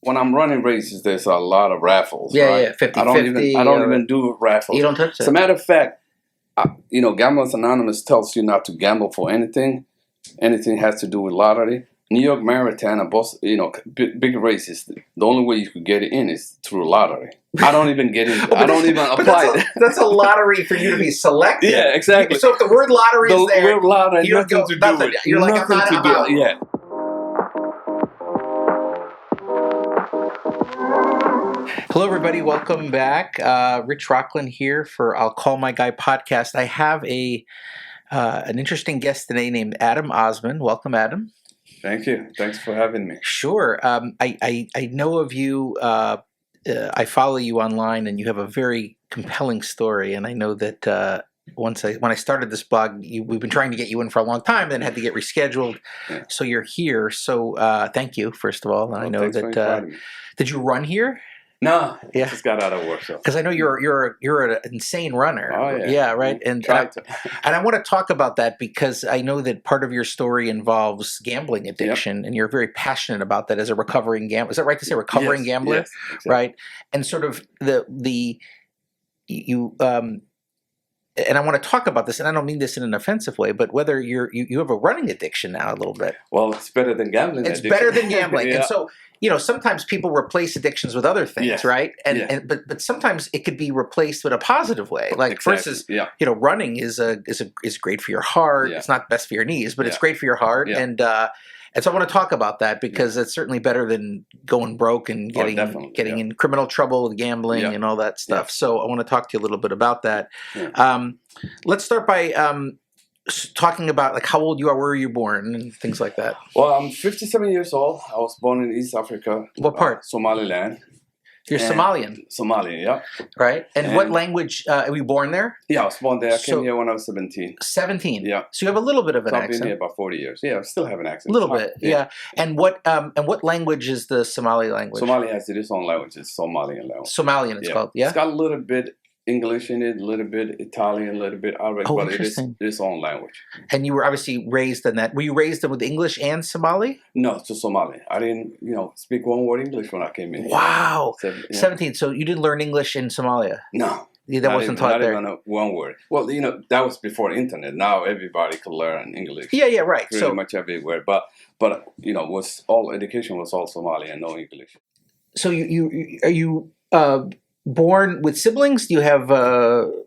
when I'm running races, there's a lot of raffles. Yeah, right? yeah, 50-50. I don't even do raffles. You don't touch it. As a matter of fact, Gamblers Anonymous tells you not to gamble for anything. Anything has to do with lottery. New York Marathon and big races. The only way you could get in is through lottery. I don't even get in. I don't even apply. That's a lottery for you to be selected. Yeah, exactly. So if the word lottery is there, the word lottery, you don't nothing go, to do nothing. with it. You're like, I'm out. Yeah. Hello, everybody. Welcome back. Rich Rockland here for I'll Call My Guy podcast. I have an interesting guest today named Adam Osmond. Welcome, Adam. Thank you. Thanks for having me. Sure. I know of you. I follow you online, and you have a very compelling story. And I know that when I started this blog, we've been trying to get you in for a long time, then had to get rescheduled. Yeah. So you're here. So thank you, first of all. And I know that. Did you run here? No, yeah, just got out of work. Because I know you're an insane runner. Oh yeah, yeah, right. And I want to talk about that because I know that part of your story involves gambling addiction, and you're very passionate about that as a recovering gambler. Is that right to say recovering gambler? Yes, exactly. Right. And sort of and I want to talk about this, and I don't mean this in an offensive way, but whether you have a running addiction now a little bit. Well, it's better than gambling. It's better than gambling, yeah. And so. Sometimes people replace addictions with other things, yes. right? But sometimes it could be replaced with a positive way. Like versus, running is great for your heart. Yeah. It's not best for your knees, but it's great for your heart. Yeah. And so I want to talk about that because it's certainly better than going broke and getting in criminal trouble with gambling and all that stuff. Yeah. So I want to talk to you a little bit about that. Yeah. Let's start by talking about like how old you are, where were you born, and things like that. Well, I'm 57 years old. I was born in East Africa. What part? Somaliland. You're Somalian. Somalian, yeah. Right. And what language? Were you born there? Yeah, I was born there. I came here when I was 17. 17. Yeah. So you have a little bit of an accent. I've been here about 40 years. Yeah, I still have an accent. A little bit. Yeah. And what language is the Somali language? Somali has its own language. It's Somalian language. Somalian, it's called. Yeah. It's got a little bit English in it, a little bit Italian, a little bit Arabic, but it is its own language. And you were obviously raised in that. Were you raised with English and Somali? No, just Somali. I didn't, speak one word English when I came in. Wow. 17. So you didn't learn English in Somalia? No. That wasn't taught there? Not even one word. Well, that was before the internet. Now everybody could learn English. Yeah, right. Pretty much everywhere. But education was all Somali and no English. So are you born with siblings? Do you have?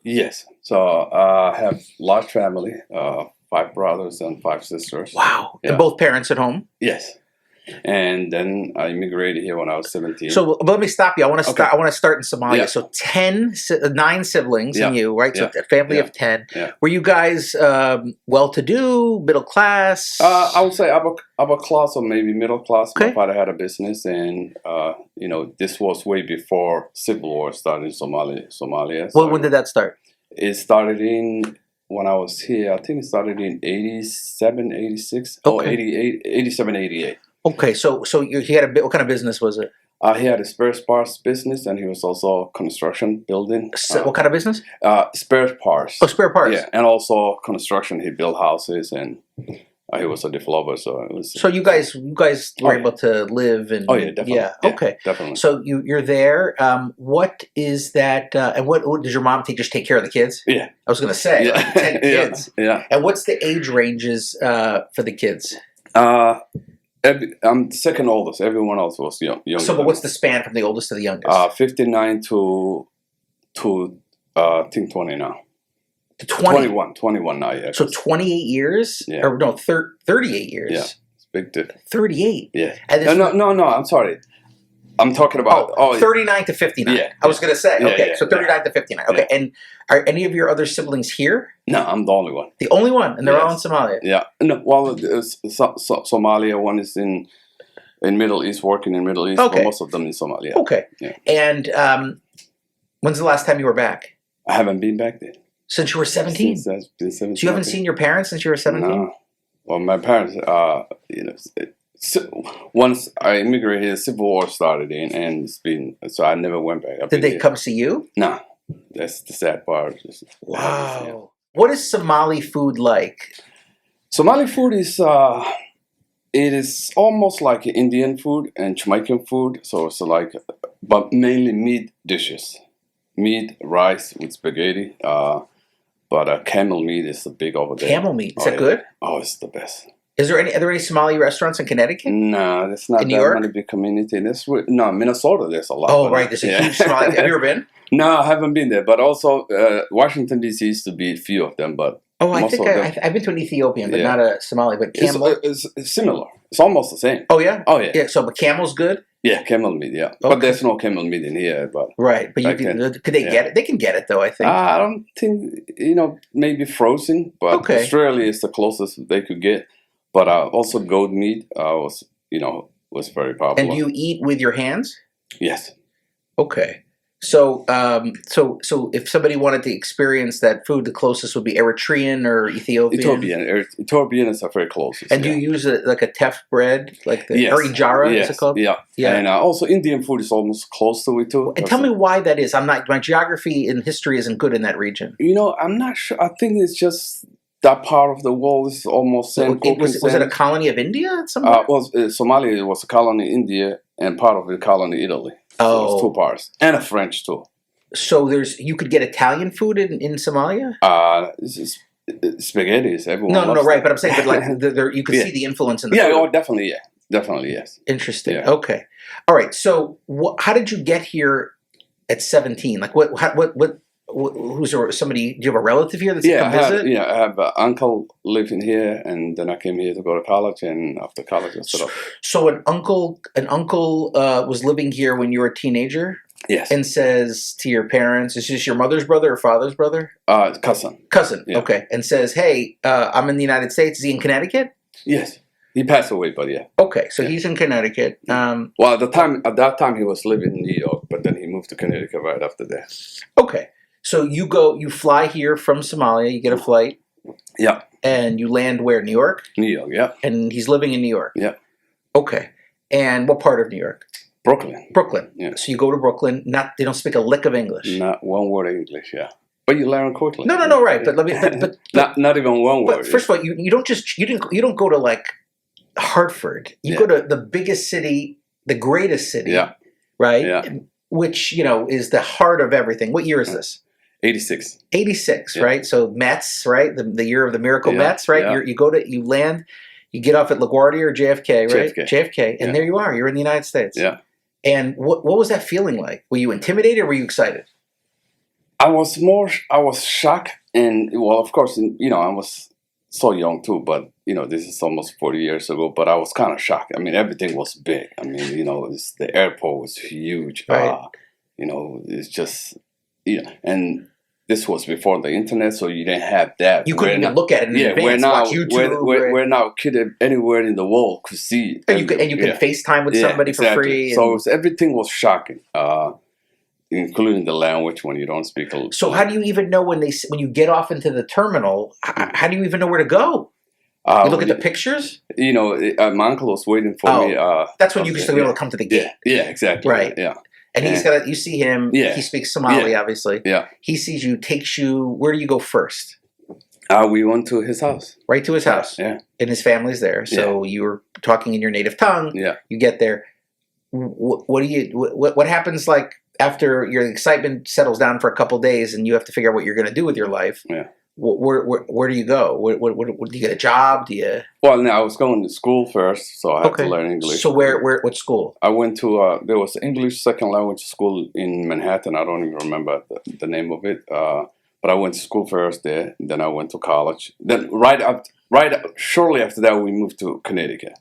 Yes. So I have large family, 5 brothers and 5 sisters. Wow. Yeah. And both parents at home? Yes. And then I immigrated here when I was 17. So let me stop you. I want to start in Somalia. Yeah. So 9 siblings and you, right? So a family of 10. Yeah. Were you guys well-to-do, middle class? I would say upper class or maybe middle class. Okay. My father had a business, and this was way before civil war started in Somalia. Well, when did that start? It started when I was here. I think it started in 87, 86. Okay. Oh, 88, 87, 88. Okay, so he had what kind of business was it? He had a spare parts business, and he was also construction building. What kind of business? Spare parts. Oh, spare parts. Yeah, and also construction. He built houses, and he was a developer. So it was. So you guys were able to live and. Oh yeah, definitely. Yeah. Okay. Definitely. So you're there. What is that? And what does your mom just take care of the kids? Yeah. I was going to say 10 kids. Yeah. And what's the age ranges for the kids? I'm second oldest. Everyone else was younger. So, but what's the span from the oldest to the youngest? 59 to I think 20 now. To 20? 21 now. Yeah. So 28 years? Yeah. Or no, 38 years. Yeah, it's big difference. 38. Yeah. And no. I'm sorry. I'm talking about 39 to 59. Yeah, I was going to say. Yeah, okay, so 39 to 59. Okay, and are any of your other siblings here? No, I'm the only one. The only one, and they're all in Somalia. Yeah. No, well, Somalia. One is in Middle East, working in Middle East. Okay. But most of them in Somalia. Okay. Yeah. And when's the last time you were back? I haven't been back there. Since you were 17? Since I've been 17. So you haven't seen your parents since you were 17? No. Well, my parents, once I immigrated, Civil War started and so I never went back. Did they come see you? No. That's the sad part. Wow. What is Somali food like? Somali food is It is almost like Indian food and Jamaican food. So it's like, but mainly meat dishes. Meat, rice with spaghetti. But camel meat is the big over there. Camel meat, is that good? Oh, it's the best. Are there any Somali restaurants in Connecticut? No, there's not that many big community. No, Minnesota, there's a lot. Oh, right, there's a huge Somali. Have you ever been? No, I haven't been there. But also, Washington, D.C. used to be a few of them, but I think I've been to an Ethiopian, but not a Somali. But camel, it's similar. It's almost the same. Oh yeah, yeah. So, but camel's good. Yeah, camel meat. Yeah, okay. But there's no camel meat in here. But right, but could they get it? They can get it though. I think. I don't think maybe frozen, but Australia is the closest they could get. But also goat meat was very popular. And do you eat with your hands? Yes. Okay. So, so if somebody wanted to experience that food, the closest would be Eritrean or Ethiopian. Ethiopian is very closest. And do you use like a teff bread, like the injera? Yes. Is it called? Yeah. And also Indian food is almost close to it too. And tell me why that is. My geography and history isn't good in that region. I'm not sure. I think it's just that part of the world is almost same. Was it a colony of India at some point? Somalia was a colony in India and part of the colony Italy. So it's two parts. And a French too. So you could get Italian food in Somalia? Spaghetti is everyone. No, right. But I'm saying, you could see the influence in the food. Oh, definitely, yeah. Definitely, yes. Interesting. Yeah. Okay. All right. So how did you get here at 17? Like who's somebody? Do you have a relative here that's come visit? I have an uncle living here, and then I came here to go to college, and after college I set up. So an uncle was living here when you were a teenager? Yes. And says to your parents, is this your mother's brother or father's brother? Cousin. Yeah. Okay. And says, hey, I'm in the United States. Is he in Connecticut? Yes. He passed away, but yeah. Okay, so he's in Connecticut. Well, at that time he was living in New York, but then he moved to Connecticut right after that. Okay. So you fly here from Somalia, you get a flight. Yeah. And you land where? New York? New York, yeah. And he's living in New York? Yeah. Okay. And what part of New York? Brooklyn. Yeah. So you go to Brooklyn, they don't speak a lick of English. Not one word of English, yeah. But you learn quickly. No, right. But let me not even one word. But first of all, you don't go to like Hartford. You go to the biggest city, the greatest city. Yeah. Right? Yeah. Which, is the heart of everything. What year is this? 86. 86, right? So Mets, right? The year of the miracle Mets, right? Yeah. You land, you get off at LaGuardia or JFK, right? JFK. And there you are. You're in the United States. Yeah. And what was that feeling like? Were you intimidated or were you excited? I was shocked. And, well, of course, I was so young too, but, this is almost 40 years ago, but I was kind of shocked. I mean, everything was big. I mean, the airport was huge. Right. It's just, and this was before the internet, so you didn't have that. You couldn't even look at it in advance, watch YouTube. Where now kid anywhere in the world could see. And you could FaceTime with somebody for free. So everything was shocking, including the language when you don't speak. So how do you even know when you get off into the terminal, how do you even know where to go? You look at the pictures? My uncle was waiting for me. That's when you used to be able to come to the gate. Yeah, exactly. Right. Yeah. And you see him, he speaks Somali, obviously. Yeah. He sees you, takes you, where do you go first? We went to his house. Right to his house? Yeah. And his family's there. So you were talking in your native tongue. Yeah. You get there. What happens like after your excitement settles down for a couple days and you have to figure out what you're going to do with your life? Yeah. Where do you go? Do you get a job? Well, no, I was going to school first, so I had to learn English. So what school? I went to there was an English second language school in Manhattan. I don't even remember the name of it. But I went to school first there. Then I went to college. Then shortly after that, we moved to Connecticut.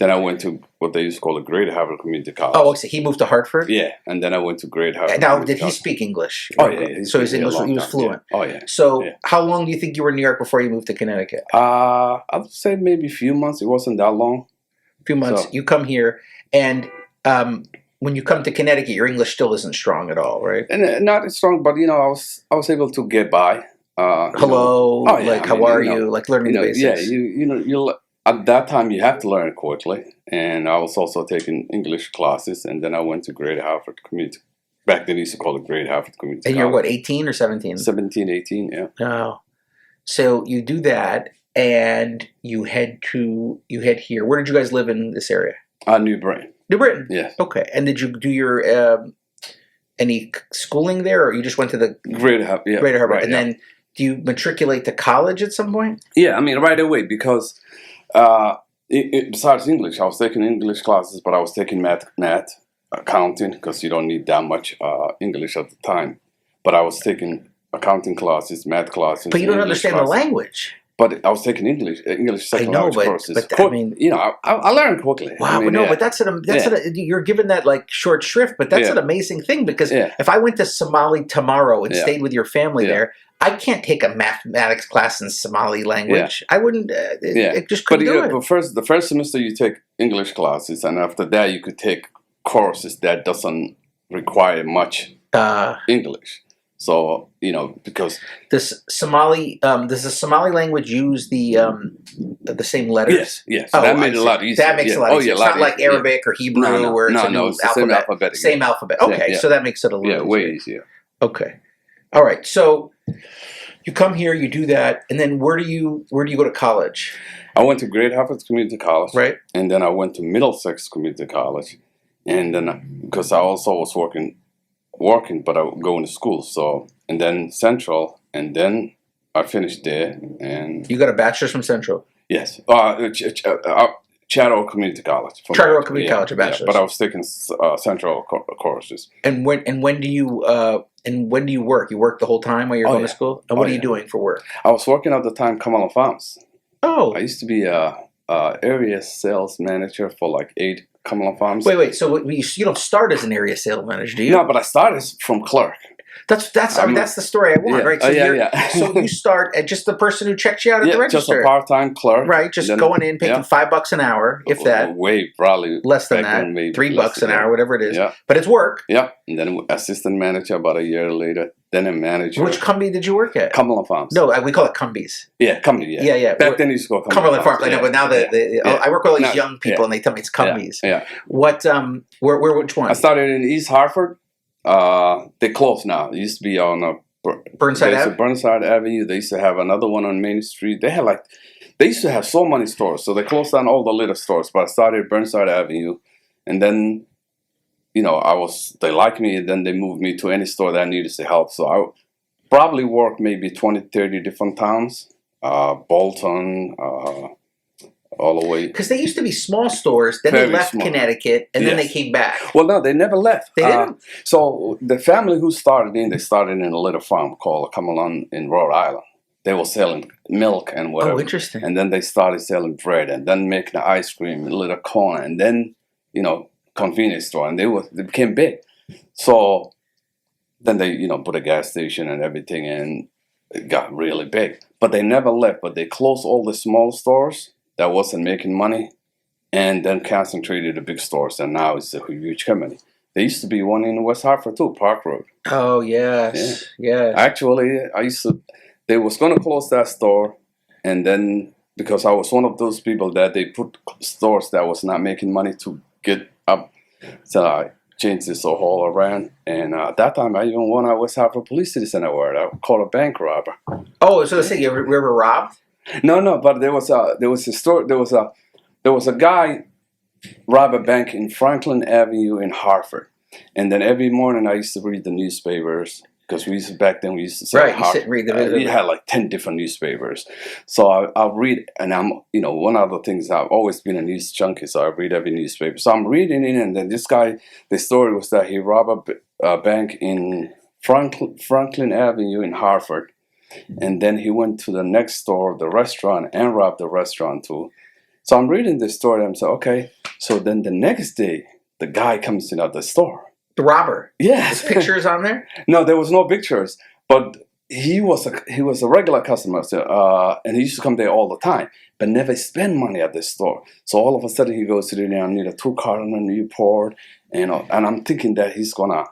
Then I went to what they used to call a Great Harvard Community College. Oh, so he moved to Hartford? Yeah, and then I went to Great Harvard. Now, did he speak English? Oh, yeah. So his English, he was fluent? Yeah. Oh, yeah. So how long do you think you were in New York before you moved to Connecticut? I would say maybe a few months. It wasn't that long. A few months. So. You come here, and when you come to Connecticut, your English still isn't strong at all, right? And not strong, but, I was able to get by. Hello, how are you? Like learning the basics. Yeah, at that time, you have to learn it quickly. And I was also taking English classes. And then I went to Great Harvard Community. Back then, they used to call it Great Harvard Community And you're what, 18 or 17? 17, 18, yeah. Oh. So you do that. and you head here. Where did you guys live in this area? New Britain. New Britain. Yes. Okay. And did you do your any schooling there, or you just went to the Greater Harbour? Yeah. Greater Harbour, right, and then do you matriculate to college at some point? Yeah, I mean right away because besides English, I was taking English classes, but I was taking math, accounting, because you don't need that much English at the time. But I was taking accounting classes, math classes. But you don't understand the language. But I was taking English second language courses. But I mean, I learned quickly. Wow, I mean, but that's you're given that like short shrift, but that's an amazing thing, because if I went to Somali tomorrow and stayed with your family there, I can't take a mathematics class in Somali language. I wouldn't. It just couldn't do it. But the first semester you take English classes, and after that you could take courses that doesn't require much English. So because does the Somali language use the same letters? Yes. Oh, that made it a lot easier. That makes it a lot easier. It's not like Arabic or Hebrew where it's a new alphabet. Same alphabet. Okay, so that makes it a little way easier. Okay, all right. So you come here, you do that, and then where do you go to college? I went to Great Harbour Community College, right, and then I went to Middlesex Community College, and then because I also was working, but I was going to school. So, and then Central, and then I finished there. And you got a bachelor's from Central? Yes, Charter Community College. Charter Community College, a bachelor's. Yeah, but I was taking Central courses. And when do you work? You work the whole time while you're going to school? And what are you doing for work? I was working at the time Cumberland Farms. Oh, I used to be a area sales manager for like 8 Cumberland Farms. Wait. So you don't start as an area sales manager, do you? No, but I started from clerk. That's the story I want, right? So so you start at just the person who checks you out at the register. Just a part-time clerk. Right, just going in, paying $5 an hour, if that. Way, probably. Less than that. $3 an hour, whatever it is. Yeah. But it's work. Yeah. And then assistant manager about a year later. Then a manager. Which company did you work at? Cumberland Farms. No, we call it Cumbies. Yeah, Cumbies, Yeah. Back then you used to call Cumberland Farms. I know, but now I work with all these young people and they tell me it's Cumbies. Yeah. What, which one? I started in East Hartford. They closed now. It used to be on Burnside Avenue. Burnside Avenue. They used to have another one on Main Street. They used to have so many stores, so they closed down all the little stores. But I started at Burnside Avenue, and then they liked me, and then they moved me to any store that I needed to help. So I probably worked maybe 20, 30 different towns, Bolton. All the way. Because they used to be small stores, then they left Connecticut, and then they came back. Well, no, they never left. They didn't? So the family who started in a little farm called Cumberland in Rhode Island. They were selling milk and whatever. Oh, interesting. And then they started selling bread, and then making the ice cream in a little corner, and then, convenience store, and they became big. So then they, put a gas station and everything, and it got really big. But they never left, but they closed all the small stores that wasn't making money, and then concentrated the big stores, and now it's a huge company. There used to be one in West Hartford too, Park Road. Oh yes, yeah. Actually, they was going to close that store, and then because I was one of those people that they put stores that was not making money to get up, so I changed this all around. And at that time, I even won at West Hartford Police Citizen Award. I caught a bank robber. Oh, so let's say you ever robbed? No, but there was a guy robbed a bank in Franklin Avenue in Hartford, and then every morning I used to read the newspapers because back then we used to sell. Right, you sit and read we had like 10 different newspapers, so I'll read, and I'm one of the things I've always been a news junkie, so I read every newspaper. So I'm reading it, and then this guy, the story was that he robbed a bank in Franklin Avenue in Hartford. And then he went to the next store, the restaurant, and robbed the restaurant too. So I'm reading this story, and I'm saying, okay. So then the next day, the guy comes in at the store. The robber? Yes. There's pictures on there? No, there was no pictures. But he was a regular customer, and he used to come there all the time, but never spend money at this store. So all of a sudden, he goes to the I need a 2-carton of Newport, and I'm thinking that he's gonna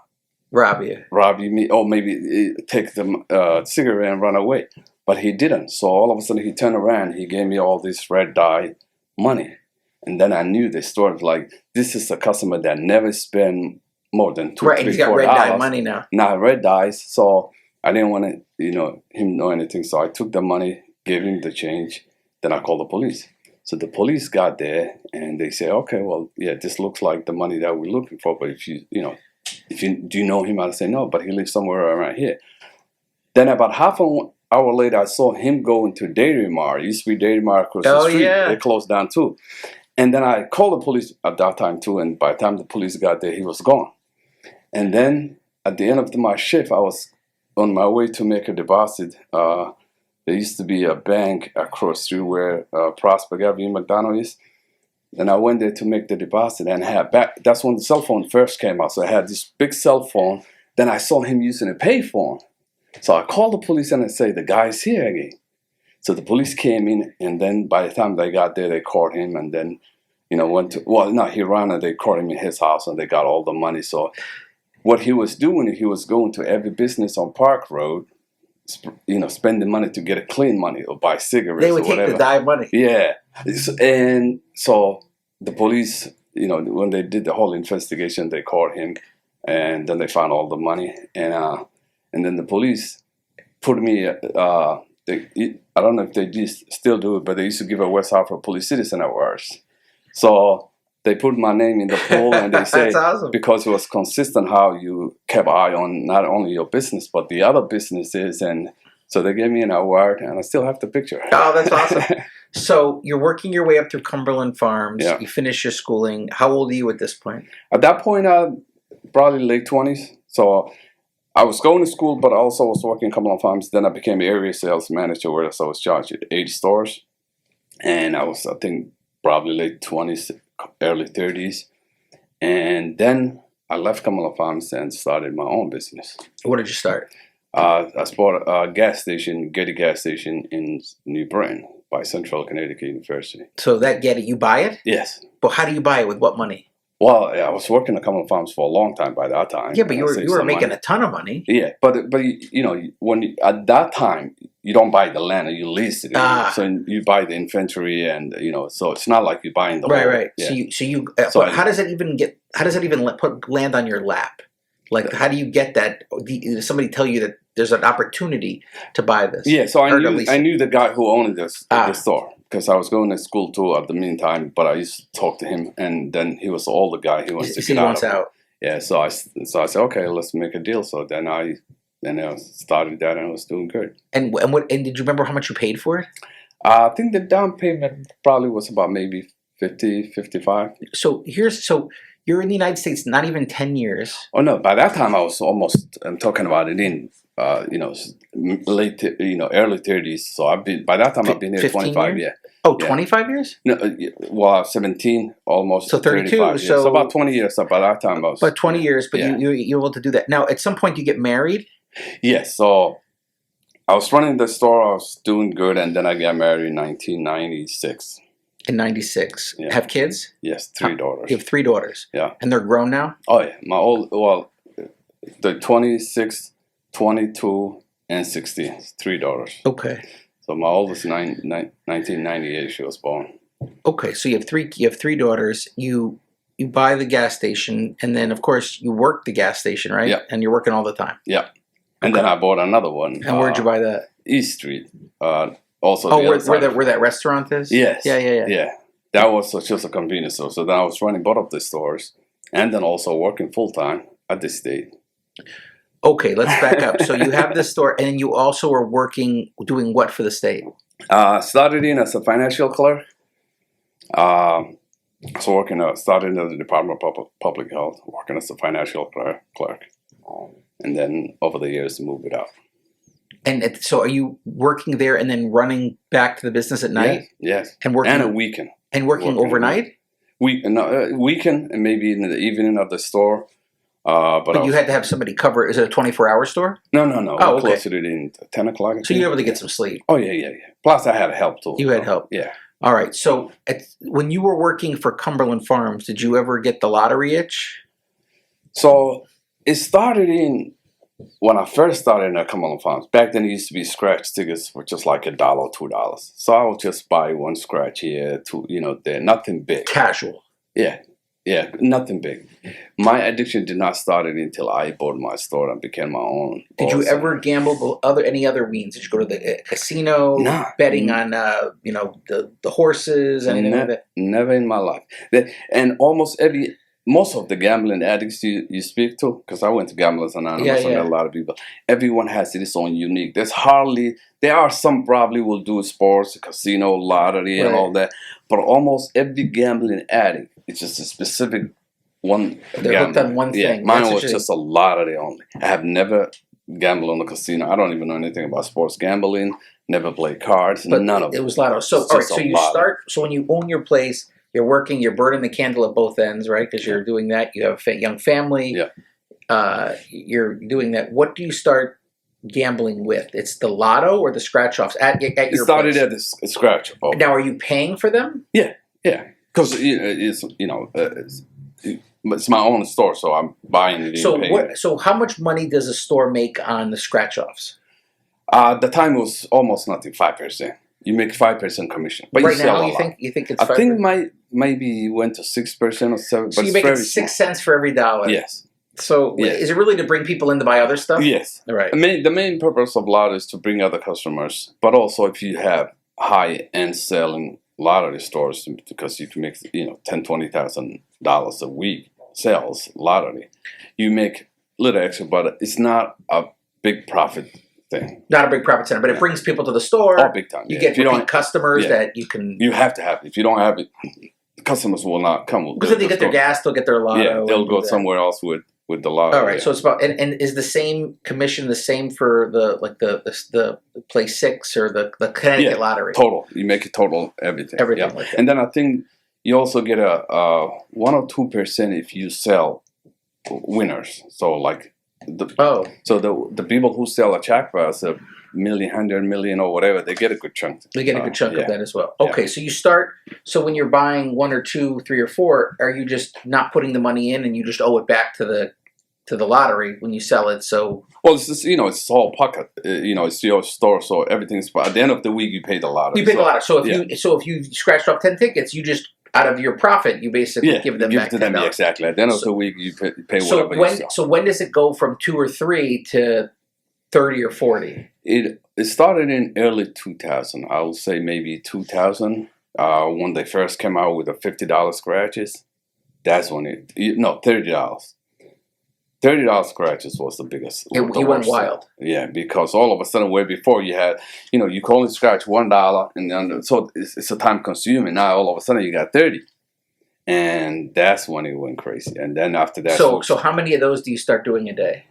rob you, or maybe take the cigarette and run away. But he didn't. So all of a sudden he turned around, he gave me all this red dye money. And then I knew this story, like, this is a customer that never spent more than $2, $3, $4. He's got red dye money now. Now red dyes. So I didn't want to, him know anything. So I took the money, gave him the change. Then I called the police. So the police got there and they say, okay, well, yeah, this looks like the money that we're looking for. But if you do you know him? I say no, but he lives somewhere around here. Then about half an hour later, I saw him go into Dairy Mart. It used to be Dairy Mart across the street. Yeah. It closed down too. And then I called the police at that time too. And by the time the police got there, he was gone. And then at the end of my shift, I was on my way to make a deposit. There used to be a bank across the street where Prospect Avenue McDonald is. And I went there to make the deposit and that's when the cell phone first came out. So I had this big cell phone. Then I saw him using a payphone. So I called the police and I say, the guy's here again. So the police came in, and then by the time they got there, they caught him, and then, he ran and they caught him in his house and they got all the money. So what he was doing, he was going to every business on Park Road, spending money to get a clean money or buy cigarettes. They would take the dime money. Yeah. And so the police, when they did the whole investigation, they caught him, and then they found all the money. And then the police put me, I don't know if they still do it, but they used to give a West Hartford Police Citizen Awards. So they put my name in the poll, and they say, awesome. Because it was consistent how you kept eye on not only your business, but the other businesses. And so they gave me an award, and I still have the picture. Oh, that's awesome. So you're working your way up through Cumberland Farms. Yeah. You finish your schooling. How old are you at this point? At that point, probably late 20s. So I was going to school, but I also was working in Cumberland Farms. Then I became area sales manager, where I was charged at 80 stores. And I was, I think, probably late 20s, early 30s. And then I left Cumberland Farms and started my own business. What did you start? I bought a gas station, Getty gas station in New Britain by Central Connecticut University. So that Getty, you buy it? Yes. But how do you buy it? With what money? Well, I was working at Cumberland Farms for a long time by that time. Yeah, but you were making a ton of money. Yeah, but at that time, you don't buy the land, you lease it. So you buy the inventory, and so it's not like you're buying the whole. Right. Yeah. So how does it even put land on your lap? Like, how do you get that? Does somebody tell you that there's an opportunity to buy this? Yeah, so I knew the guy who owned the store, because I was going to school too at the meantime, but I used to talk to him, and then he was the older guy. He wants to get out. Yeah, so I said, okay, let's make a deal. So then I started that, and I was doing good. And did you remember how much you paid for it? I think the down payment probably was about maybe 50, 55. So you're in the United States not even 10 years. Oh no, by that time I was I'm talking about it in late early 30s. So I've been here 25 years. Oh, 25 years? No, well, 17 almost. So 32. So about 20 years. So by that time I was. But 20 years, but you were able to do that. Now, at some point you get married? Yes. So I was running the store. I was doing good, and then I got married in 1996. In 96. Yeah. Have kids? Yes, 3 daughters. You have 3 daughters? Yeah. And they're grown now? Oh, yeah. They're 26, 22, and 16. 3 daughters. Okay. So my oldest, 1998, she was born. Okay, so you have three daughters. You buy the gas station, and then, of course, you work the gas station, right? Yeah. And you're working all the time? Yeah. And then I bought another one. And where'd you buy that? East Street. Also, where that restaurant is? Yes. Yeah. That was just a convenience store. So then I was running both of the stores, and then also working full time at the state. Okay, let's back up. So you have this store, and you also are doing what for the state? Started in as a financial clerk. Started in the Department of Public Health, working as a financial clerk, and then over the years moved it up. And so, are you working there and then running back to the business at night? Yes. And working a weekend. And working overnight? Weekend, and maybe in the evening of the store. But you had to have somebody cover. Is it a 24-hour store? No. Oh, okay. Closed it in 10 o'clock. So you were able to get some sleep. Oh yeah. Plus, I had help too. You had help. Yeah. All right. So when you were working for Cumberland Farms, did you ever get the lottery itch? So it started when I first started at Cumberland Farms. Back then, it used to be scratch tickets for just like $1, $2. So I would just buy one scratch here, two, there, nothing big. Casual. Yeah. Yeah, nothing big. My addiction did not start until I bought my store and became my own. Did you ever gamble any other means? Did you go to the casino, betting on the horses, anything like that? Never in my life. And most of the gambling addicts you speak to, because I went to Gamblers Anonymous and a lot of people, everyone has its own unique. There are some probably will do sports, casino, lottery, and all that, but almost every gambling addict, it's just a specific one. They're hooked on one thing. Mine was just a lottery only. I have never gambled on the casino. I don't even know anything about sports gambling. Never played cards. But none of it. It was lotto. So all right. So you start. So when you own your place, you're working. You're burning the candle at both ends, right? Because you're doing that. You have a young family. Yeah. You're doing that. What do you start gambling with? It's the lotto or the scratch offs at your place? It started at the scratch off. Now, are you paying for them? Yeah. Because it's my own store, so I'm buying it. So how much money does a store make on the scratch offs? The time was almost nothing, 5%. You make 5% commission, but right you sell now, a lot. You think it's 5%? I think maybe went to 6% or 7%. So you make 6 cents for every dollar. Yes. So is it really to bring people in to buy other stuff? Yes. Right. The main purpose of lottery is to bring other customers, but also if you have high-end selling lottery stores, because you can make $10,000-$20,000 a week sales lottery, you make a little extra, but it's not a big profit thing. Not a big profit center, but it brings people to the store. Oh, big time. You get repeat customers that you can. You have to have it. If you don't have it, customers will not come. Because if they get their gas, they'll get their lotto. Yeah, they'll go somewhere else with the lotto. All right, so it's about and is the same commission the same for the play 6 or the Connecticut lottery? Total. You make it total everything. Everything like that. And then I think you also get a 1 or 2% if you sell winners. So the people who sell a jackpot, $1 million, $100 million, or whatever, they get a good chunk. They get a good chunk of that as well. Okay, so you start. So when you're buying 1 or 2, 3 or 4, are you just not putting the money in and you just owe it back to the lottery when you sell it? So it's just, it's all pocket. It's your store, so everything's. But at the end of the week, you pay the lottery. You pay the lottery. So if you scratched off 10 tickets, you just out of your profit, you basically give them back. Give to them exactly. At the end of the week, you pay whatever you sell. So when does it go from 2 or 3 to 30 or 40? It started in early 2000. I would say maybe 2000 when they first came out with the $50 scratches. That's when $30. $30 scratches was the biggest. You went wild. Yeah, because all of a sudden, where before you had, you could only scratch $1, and then so it's a time consuming. Now all of a sudden you got 30, and that's when it went crazy. And then after that, so how many of those do you start doing a day?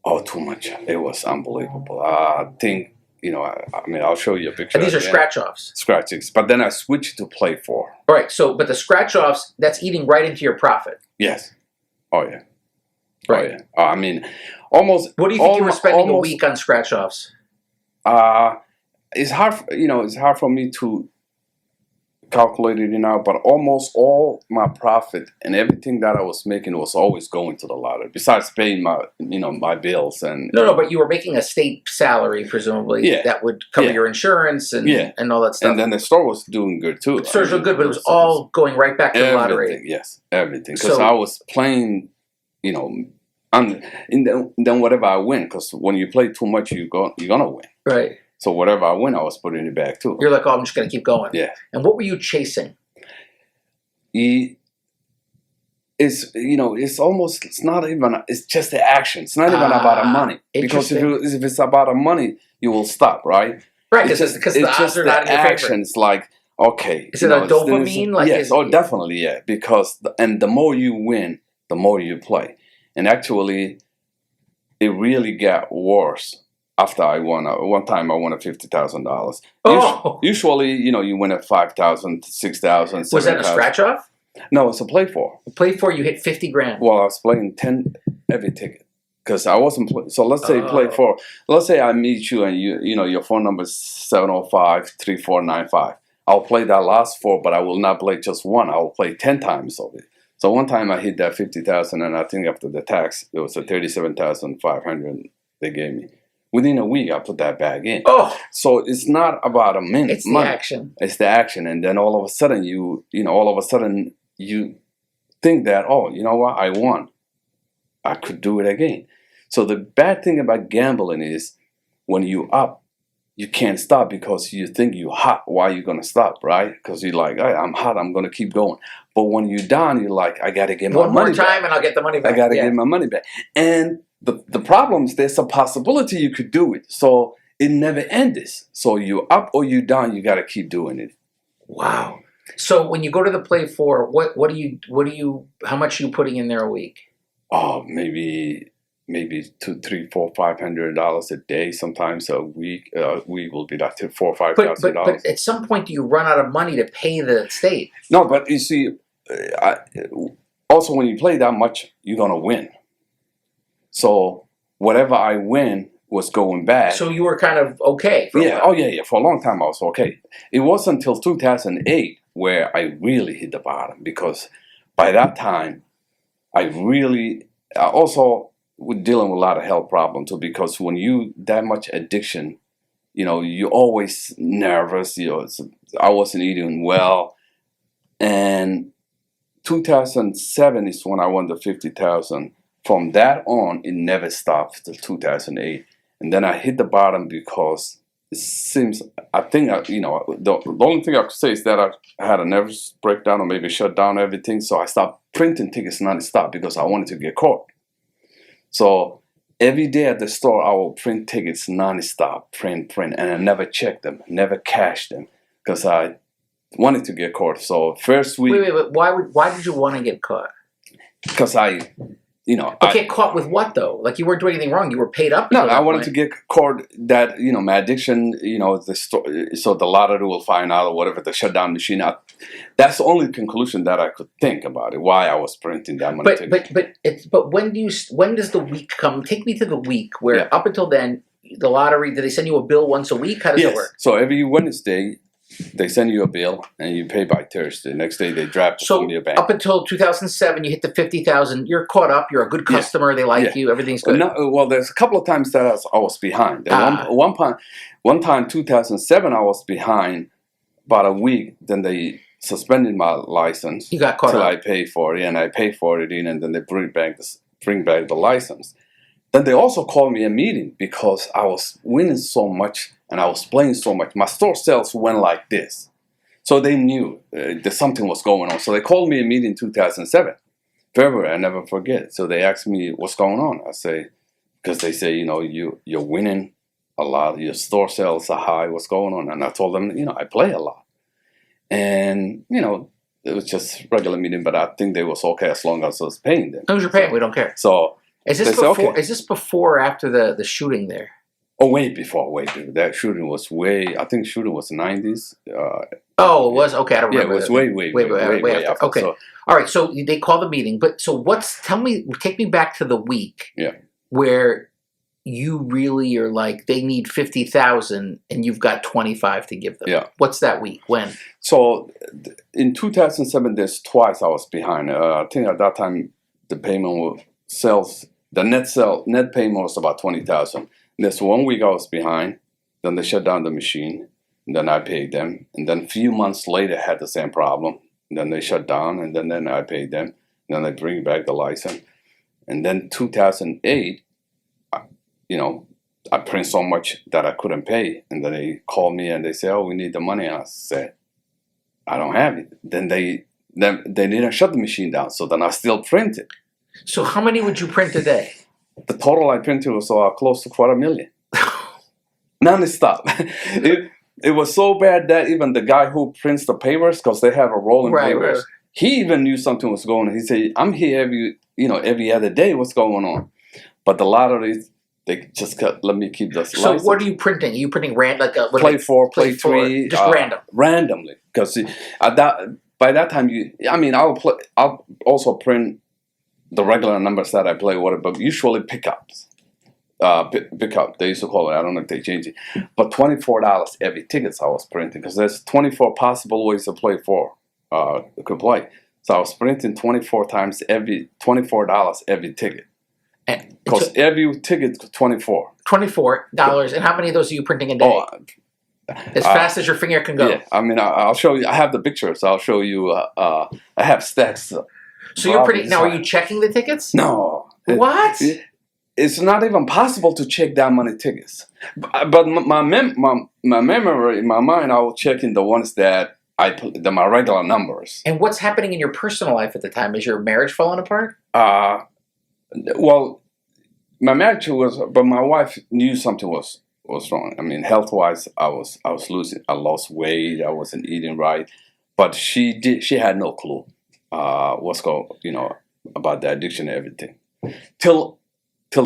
Oh, too much. It was unbelievable. I think I'll show you a picture. And these are scratch offs. Scratches, but then I switched to play 4. All right. So, but the scratch offs, that's eating right into your profit. Yes. Oh yeah. Right. Oh, yeah. Almost. What do you think you were spending a week on scratch offs? It's hard. It's hard for me to calculate it now. But almost all my profit and everything that I was making was always going to the lottery. Besides paying my bills and. No. But you were making a state salary, presumably. Yeah. That would cover your insurance and all that stuff. And then the store was doing good too. The stores were good, but it was all going right back to the lottery. Yes, everything. Because I was playing. And then whatever I win, because when you play too much, you're gonna win. Right. So whatever I win, I was putting it back too. You're like, I'm just gonna keep going. Yeah. And what were you chasing? It's not even. It's just the action. It's not even about the money. Because if it's about the money, you will stop, right? Right. Because the odds are not in your favor. It's like. Okay. Is it a dopamine? Yes. Definitely. Yeah. Because the more you win, the more you play. And actually, it really got worse after I won. One time I won $50,000. Oh. Usually, you win at 5,000, 6,000. Was that a scratch off? No, it's a play 4. Play 4, you hit 50 grand. Well, I was playing 10 every ticket because I wasn't. So let's say play 4. Let's say I meet you and your phone number is 705-3495. I'll play that last 4, but I will not play just 1. I will play 10 times of it. So one time I hit that 50,000, and I think after the tax, it was a 37,500 they gave me. Within a week, I put that back in. Oh, so it's not about a minute. It's the action. It's the action, and then all of a sudden, think that, oh, you know what, I won. I could do it again. So the bad thing about gambling is when you up, you can't stop because you think you're hot. Why are you going to stop, right? Because you're like, hey, I'm hot, I'm going to keep going. But when you're down, you're like, I got to get my money back. One more time and I'll get the money back. I got to get my money back. And the problem is there's a possibility you could do it. So it never ends. So you up or you down, you got to keep doing it. Wow. So when you go to the Play 4, how much are you putting in there a week? Oh, maybe $200, $300, $400, $500 a day. Sometimes a week. We will be like $4,000 or $5,000. But at some point, do you run out of money to pay the state? No, but you see, also when you play that much, you're gonna win. So whatever I win was going back. So you were kind of okay. For a while. Yeah. For a long time, I was okay. It wasn't until 2008 where I really hit the bottom, because by that time, I also was dealing with a lot of health problems too, because when you that much addiction, you're always nervous. I wasn't eating well, and 2007 is when I won the 50,000. From that on, it never stopped till 2008, and then I hit the bottom because it seems the only thing I could say is that I had a nervous breakdown or maybe shut down everything, so I stopped printing tickets non-stop because I wanted to get caught. So every day at the store, I will print tickets non-stop, print, and I never checked them, never cashed them, because I wanted to get caught. So first week... Wait. Why did you want to get caught? Because get caught with what, though? Like, you weren't doing anything wrong. You were paid up. No, I wanted to get caught that, my addiction, so the lottery will find out or whatever, the shutdown machine out. That's the only conclusion that I could think about it, why I was printing that money. But when does the week come? Take me to the week where up until then, the lottery, do they send you a bill once a week? How does it work? So every Wednesday, they send you a bill and you pay by Thursday. Next day they drop it from your bank. Up until 2007, you hit the 50,000. You're caught up. You're a good customer. They like you. Everything's good. Well, there's a couple of times that I was behind. One time, 2007, I was behind about a week. Then they suspended my license. You got caught till up. I paid for it, and I paid for it, and then they bring back the license. Then they also called me a meeting because I was winning so much and I was playing so much. My store sales went like this. So they knew that something was going on. So they called me a meeting in 2007, February, I never forget. So they asked me, what's going on? I say, because they say, you're winning a lot. Your store sales are high. What's going on? And I told them, I play a lot. And, it was just regular meeting, but I think they was okay as long as I was paying them. As long as you're paying, we don't care. So... Is this before or after the shooting there? Oh, way before. That shooting was I think shooting was 90s. It was? Okay, I don't remember. Yeah, it was way after. Okay. So, all right, so they call the meeting. But so take me back to the week where you really are like, they need 50,000 and you've got 25 to give them. Yeah. What's that week? When? So in 2007, there's twice I was behind. I think at that time, the payment the net payment was about 20,000. There's 1 week I was behind. Then they shut down the machine. And then I paid them. And then a few months later, had the same problem. And then they shut down, and then I paid them. And then they bring back the license. And then 2008, I print so much that I couldn't pay. And then they called me and they said, "Oh, we need the money." And I said, "I don't have it." Then they didn't shut the machine down. So then I still printed. So how many would you print a day? The total I printed was close to 250,000. Non-stop. It was so bad that even the guy who prints the papers, because they have a rolling papers, he even knew something was going on. He said, "I'm here every other day. What's going on?" But the lottery, they just let me keep this. So license. What are you printing? Are you printing Play 4, Play 3, just randomly? Because by that time I'll also print the regular numbers that I play, but usually pickups. Pickup, they used to call it. I don't know if they changed it. But $24 every ticket I was printing, because there's 24 possible ways to play could play. So I was printing 24 times $24 every ticket. Because every ticket is $24. $24. And how many of those are you printing a day? As fast as your finger can go. Yeah, I'll show you. I have the pictures. I'll show you. I have stacks. So you're pretty. Now, are you checking the tickets? No. What? It's not even possible to check that many tickets. But my memory, in my mind, I was checking the ones that I put my regular numbers. And what's happening in your personal life at the time? Is your marriage falling apart? Well, my marriage was, but my wife knew something was wrong. I mean, health wise, I lost weight. I wasn't eating right, but she had no clue about the addiction and everything till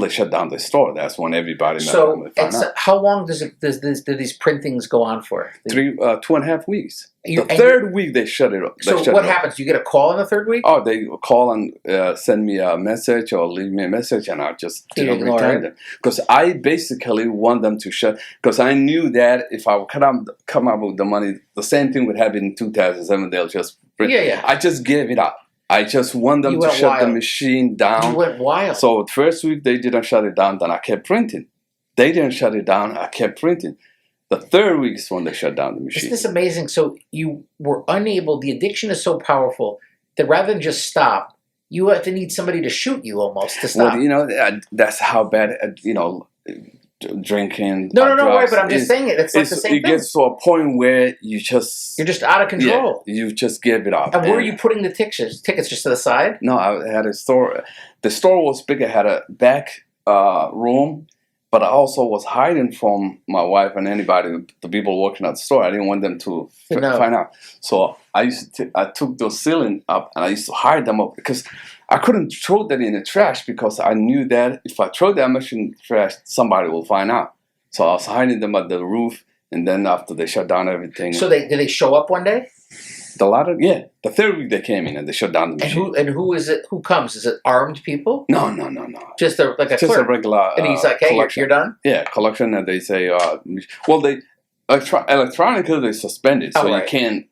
they shut down the store. That's when everybody. So, how long do these printings go on for? 2.5 weeks. The third week they shut it up. So what happens? You get a call in the third week? Oh, they call and send me a message or leave me a message, and I just return them because I basically want them to shut. Because I knew that if I would come up with the money, the same thing would happen in 2007. They'll just print. Yeah. I just gave it up. I just want them to shut the machine down. You went wild. So the first week they didn't shut it down, then I kept printing. They didn't shut it down, I kept printing. The third week is when they shut down the machine. Isn't this amazing? So you were unable, the addiction is so powerful that rather than just stop, you have to need somebody to shoot you almost to stop. Well, that's how bad, drinking. No, right, but I'm just saying it. It's like the same thing. It gets to a point where you're just out of control. Yeah, you just give it up. And where are you putting the tickets? Tickets just to the side? No, I had a store. The store was big. I had a back room, but I also was hiding from my wife and anybody, the people working at the store. I didn't want them to find out. So I took those ceiling up and I used to hide them up because I couldn't throw that in the trash because I knew that if I throw that much in the trash, somebody will find out. So I was hiding them at the roof, and then after they shut down everything. So did they show up one day? The third week they came in and they shut down the machine. And who is it? Who comes? Is it armed people? No. Just a clerk. A regular. And he's like, "Hey, you're done." Yeah, collection, and they say, they electronically they suspend it, so you can't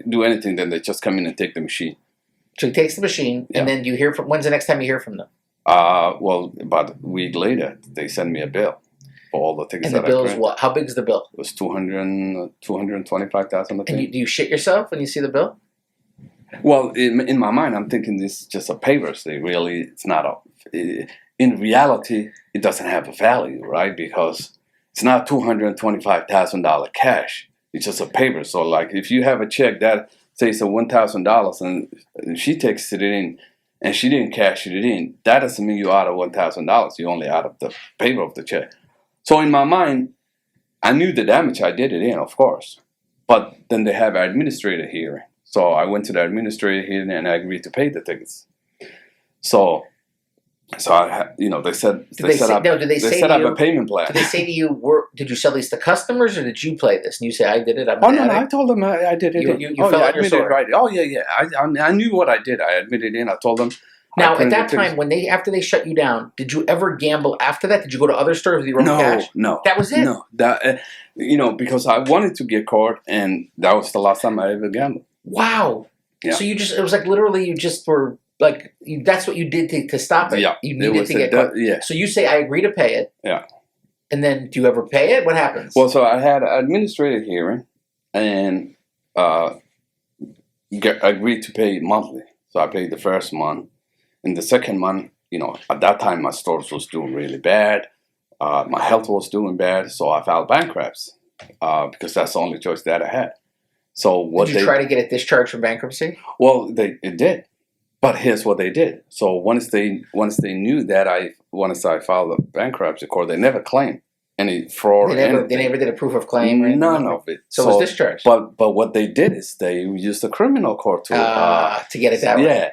do anything. Then they just come in and take the machine. So he takes the machine, and then you hear from. When's the next time you hear from them? About a week later, they send me a bill for all the tickets. And the bill is what? How big is the bill? It was $225,000. And do you shit yourself when you see the bill? Well, in my mind, I'm thinking this is just a paper. It's not in reality, it doesn't have a value, right? Because it's not $225,000 cash. It's just a paper. So, like, if you have a check that says $1,000 and she takes it in and she didn't cash it in, that doesn't mean you're out of $1,000. You're only out of the paper of the check. So in my mind, I knew the damage. I did it in, of course. But then they have an administrator hearing. So I went to the administrator hearing and I agreed to pay the tickets. So they set up a payment plan. Did they say to you, did you sell these to customers or did you play this? And you say, I did it. No, I told them I did it. You fell on your sword. Right. Oh, yeah. I knew what I did. I admitted in. I told them. Now, at that time, after they shut you down, did you ever gamble after that? Did you go to other stores with your own cash? No. That was it? No. Because I wanted to get caught, and that was the last time I ever gambled. Wow. Yeah. So it was like literally you just were like, that's what you did to stop it. Yeah. You needed to get caught. Yeah. So you say, I agree to pay it. Yeah. And then do you ever pay it? What happens? Well, so I had an administrative hearing and agreed to pay monthly. So I paid the first month. In the second month, at that time, my stores was doing really bad. My health was doing bad, so I filed bankruptcy because that's the only choice that I had. So did you try to get it discharged from bankruptcy? Well, it did, but here's what they did. So once they knew that once I filed a bankruptcy court, they never claimed any fraud. They never did a proof of claim. Or none of it. So it was discharged. But what they did is they used the criminal court to get it that way. Yeah.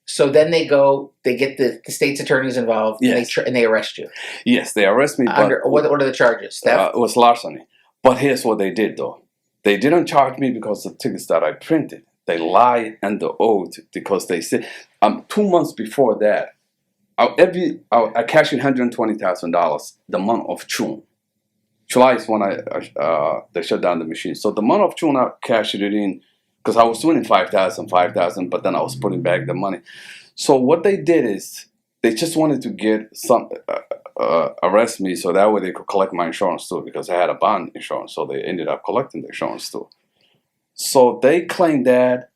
So then they get the state's attorneys involved, yes. and they arrest you. Yes, they arrest me. What are the charges? It was larceny. But here's what they did, though. They didn't charge me because of the tickets that I printed. They lied under oath because they said 2 months before that, I cashed in $120,000 the month of June. July is when they shut down the machine. So the month of June, I cashed it in. Because I was doing 5,000, but then I was putting back the money. So what they did is they just wanted to get arrest me so that way they could collect my insurance too, because I had a bond insurance. So they ended up collecting the insurance too. So they claimed that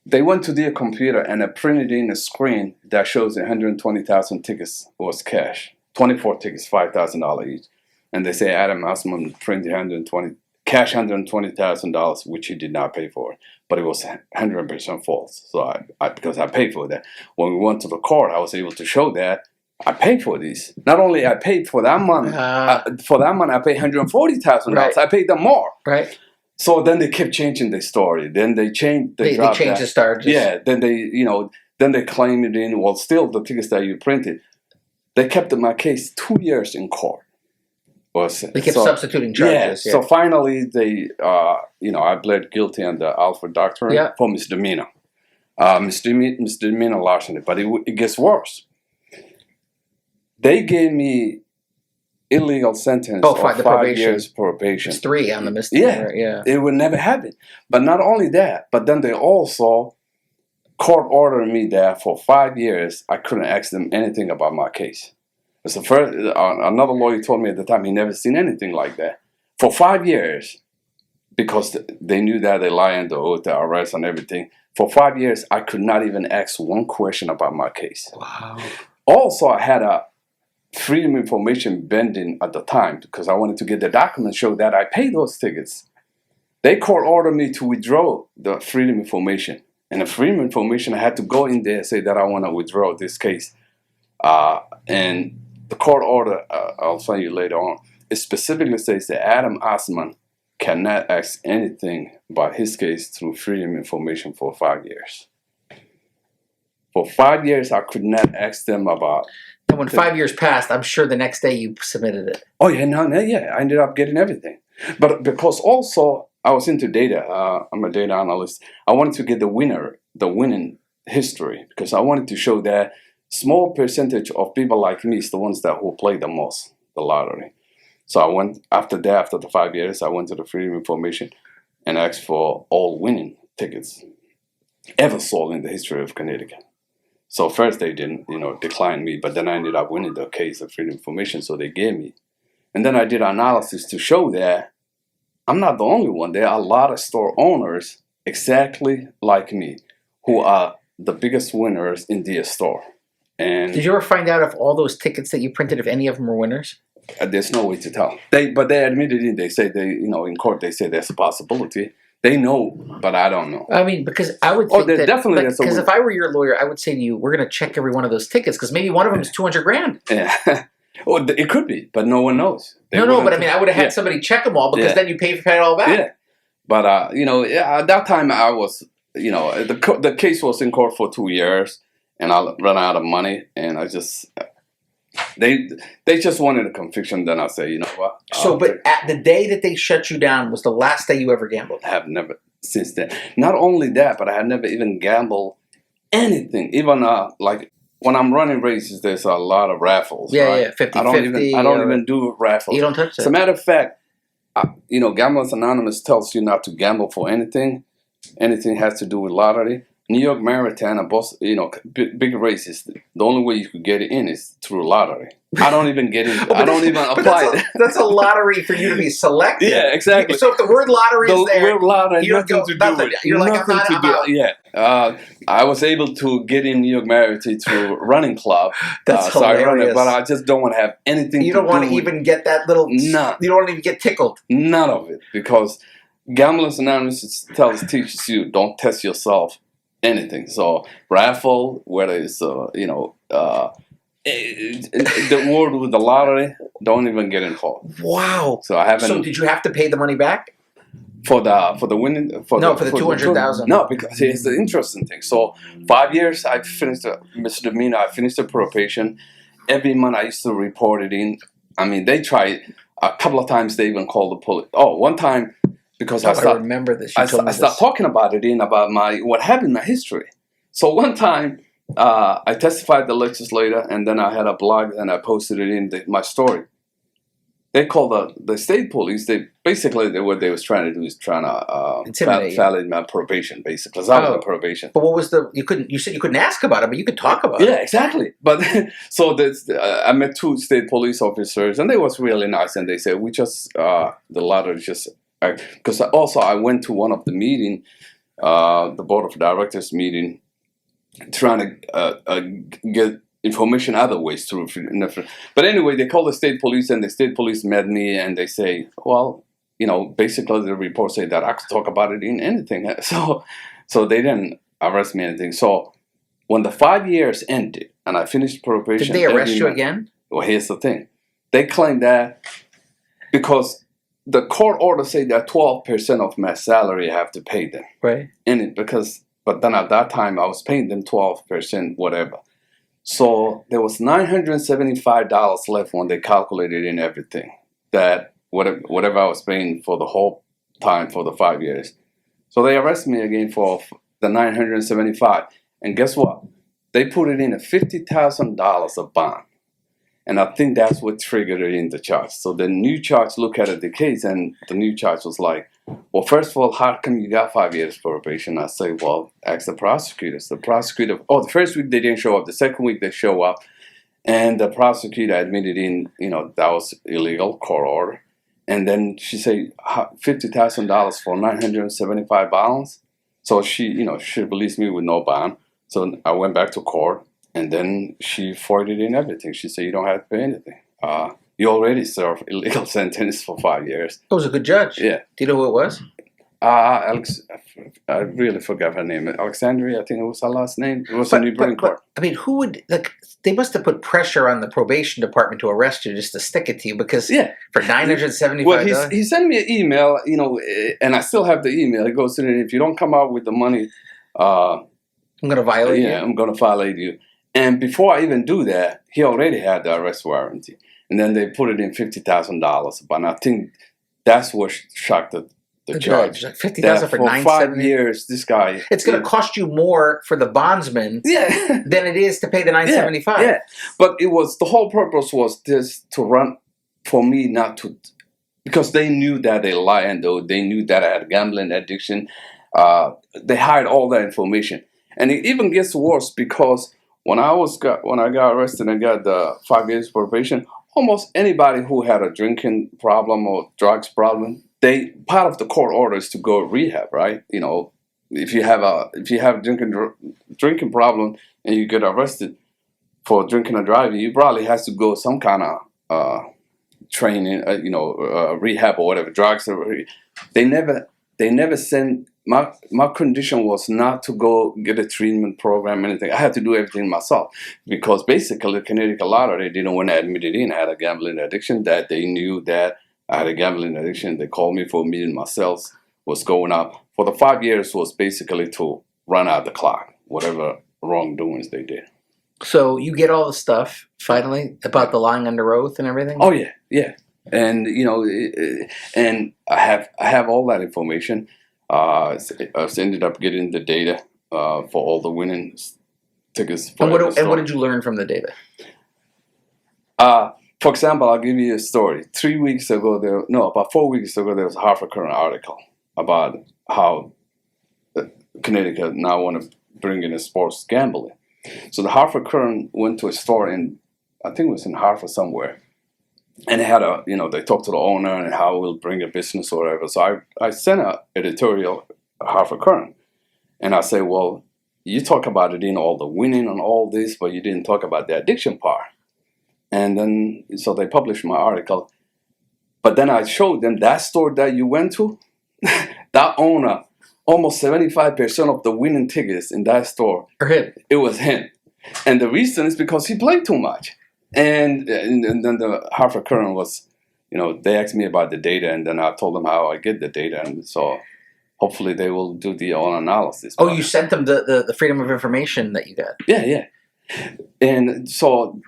They went to their computer and they printed in a screen that shows 120,000 tickets was cash. 24 tickets, $5,000 each. And they say Adam Osmond printed $120,000, which he did not pay for. But it was 100% false. So because I paid for that. When we went to the court, I was able to show that I paid for these. Not only I paid for that month, I paid $140,000. Right. I paid them more. Right. So then they kept changing the story. Then they changed. They changed the story. Yeah. Then they claimed it in. Well, still the tickets that you printed. They kept my case 2 years in court. They kept substituting charges. Yeah. So finally, I pled guilty on the Alfred Doctrine for misdemeanor. Misdemeanor larceny. But it gets worse. They gave me illegal sentence of 5 years probation. It's 3 on the misdemeanor. Yeah. It would never happen. But not only that, but then they also court ordered me that for 5 years I couldn't ask them anything about my case. It's the first. Another lawyer told me at the time he never seen anything like that for 5 years, because they knew that they lied under oath, the arrest and everything. For 5 years, I could not even ask one question about my case. Wow. Also, I had a freedom of information pending at the time because I wanted to get the documents show that I paid those tickets. They court ordered me to withdraw the freedom of information. And the freedom of information, I had to go in there and say that I want to withdraw this case. And the court order, I'll tell you later on, it specifically says that Adam Osmond cannot ask anything about his case through freedom of information for 5 years. For 5 years, I could not ask them about. And when 5 years passed, I'm sure the next day you submitted it. Oh, yeah, I ended up getting everything. But because also I was into data, I'm a data analyst, I wanted to get the winning history, because I wanted to show that small percentage of people like me is the ones who play the most, the lottery. So I went, after the 5 years, I went to the Freedom of Information and asked for all winning tickets ever sold in the history of Connecticut. So first they didn't, decline me, but then I ended up winning the case of Freedom of Information, so they gave me. And then I did analysis to show that I'm not the only one. There are a lot of store owners exactly like me who are the biggest winners in their store. And did you ever find out if all those tickets that you printed, if any of them were winners? There's no way to tell. But they admitted it. They say in court they say there's a possibility. They know, but I don't know. I mean, because I would think because if I were your lawyer, I would say to you, we're going to check every one of those tickets because maybe one of them is $200,000. Yeah. Well, it could be, but no one knows. But I mean, I would have had somebody check them all because then you pay it all back. Yeah. But, at that time I was, the case was in court for 2 years and I ran out of money and I just, they just wanted a conviction. Then I say, you know what? But at the day that they shut you down was the last day you ever gambled? I have never since then. Not only that, but I had never even gambled anything. Even like when I'm running races, there's a lot of raffles. Yeah, right? yeah, 50-50. I don't even do raffles. You don't touch that. As a matter of fact, Gamblers Anonymous tells you not to gamble for anything. Anything has to do with lottery. New York Marathon and Boston, big races. The only way you could get it in is through lottery. I don't even get in. I don't even apply. That's a lottery for you to be selected. Yeah, exactly. So if the word lottery is there, the word lottery has nothing to do with it. You're like, I'm out. Yeah. I was able to get in New York Marathon through running club. That's hilarious. But I just don't want to have anything to do with it. You don't want to even get that little... No. You don't want to even get tickled. None of it. Because Gamblers Anonymous teaches you, don't test yourself. Anything. So raffle, whether it's the word with the lottery, don't even get involved. Wow. So I haven't. So did you have to pay the money back? For the winning? For the $200,000. No, because it's the interesting thing. So 5 years, I finished the misdemeanor. I finished the probation. Every month I used to report it in. I mean, they tried a couple of times. They even called the police. Oh, one time. Because I remember this. I started talking about it about what happened in my history. So one time, I testified the legislator, and then I had a blog, and I posted it in my story. They called the state police. What they was trying to do is trying to validate my probation, basically. Because I was on probation. But what was you said you couldn't ask about it, but you could talk about it. Yeah, exactly. But so I met 2 state police officers, and they was really nice, and they said, we just, the lottery just... Because also I went to one of the meeting the board of directors meeting, trying to get information other ways through. But anyway, they called the state police, and the state police met me, and they say, well, basically the report said that I could talk about it in anything. So they didn't arrest me or anything. So when the 5 years ended and I finished probation, did they arrest you again? Well, here's the thing. They claimed that because the court order said that 12% of my salary I have to pay them. Right. But then at that time I was paying them 12%, whatever. So there was $975 left when they calculated in everything. That whatever I was paying for the whole time for the 5 years. So they arrested me again for the $975. And guess what? They put it in a $50,000 of bond. And I think that's what triggered it in the charge. So the new charge looked at the case, and the new charge was like, well, first of all, how come you got 5 years probation? I say, well, ask the prosecutors. The prosecutor, the first week they didn't show up. The second week they show up. And the prosecutor admitted that was illegal, court order. And then she said $50,000 for 975 bonds. So she released me with no bond. So I went back to court, and then she forwarded in everything. She said, you don't have to pay anything. You already served illegal sentence for 5 years. It was a good judge. Yeah. Do you know who it was? I really forgot her name. Alexandria, I think it was her last name. It was a New Britain court. I mean, who would, they must have put pressure on the probation department to arrest you just to stick it to you, because for $975. Well, he sent me an email, and I still have the email. It goes to if you don't come out with the money, I'm going to violate you. Yeah, I'm going to violate you. And before I even do that, he already had the arrest warrant. And then they put it in $50,000. But I think that's what shocked the judge. Like $50,000 for 5 years, this guy. It's going to cost you more for the bondsman than it is to pay the $975. Yeah. But the whole purpose was this to run for me not to, because they knew that they lied, and they knew that I had a gambling addiction. They hide all that information. And it even gets worse because when I got arrested and got the 5 years probation, almost anybody who had a drinking problem or drugs problem, part of the court order is to go rehab, right? If you have a drinking problem and you get arrested for drinking or driving, you probably has to go some kind of training, rehab or whatever, drugs. They never send. My condition was not to go get a treatment program or anything. I had to do everything myself because basically Connecticut lottery didn't want to admit it in. I had a gambling addiction. That they knew that I had a gambling addiction. They called me for a meeting myself. Was going up for the 5 years was basically to run out the clock, whatever wrongdoings they did. So you get all the stuff finally about the lying under oath and everything? Oh yeah. And and I have all that information. I ended up getting the data for all the winning tickets. And what did you learn from the data? For example, I'll give you a story. 3 weeks ago, about 4 weeks ago, there was a Hartford Courant article about how Connecticut now want to bring in a sports gambling. So the Hartford Courant went to a store I think it was in Hartford somewhere. And they had they talked to the owner and how we'll bring a business or whatever. So I sent an editorial, Hartford Courant, and I say, well, you talk about it in all the winning and all this, but you didn't talk about the addiction part. And then, so they published my article. But then I showed them that store that you went to, that owner, almost 75% of the winning tickets in that store, it was him. And the reason is because he played too much. And then the Hartford Courant was, they asked me about the data, and then I told them how I get the data, and so hopefully they will do the own analysis. Oh, you sent them the freedom of information that you got? Yeah. And so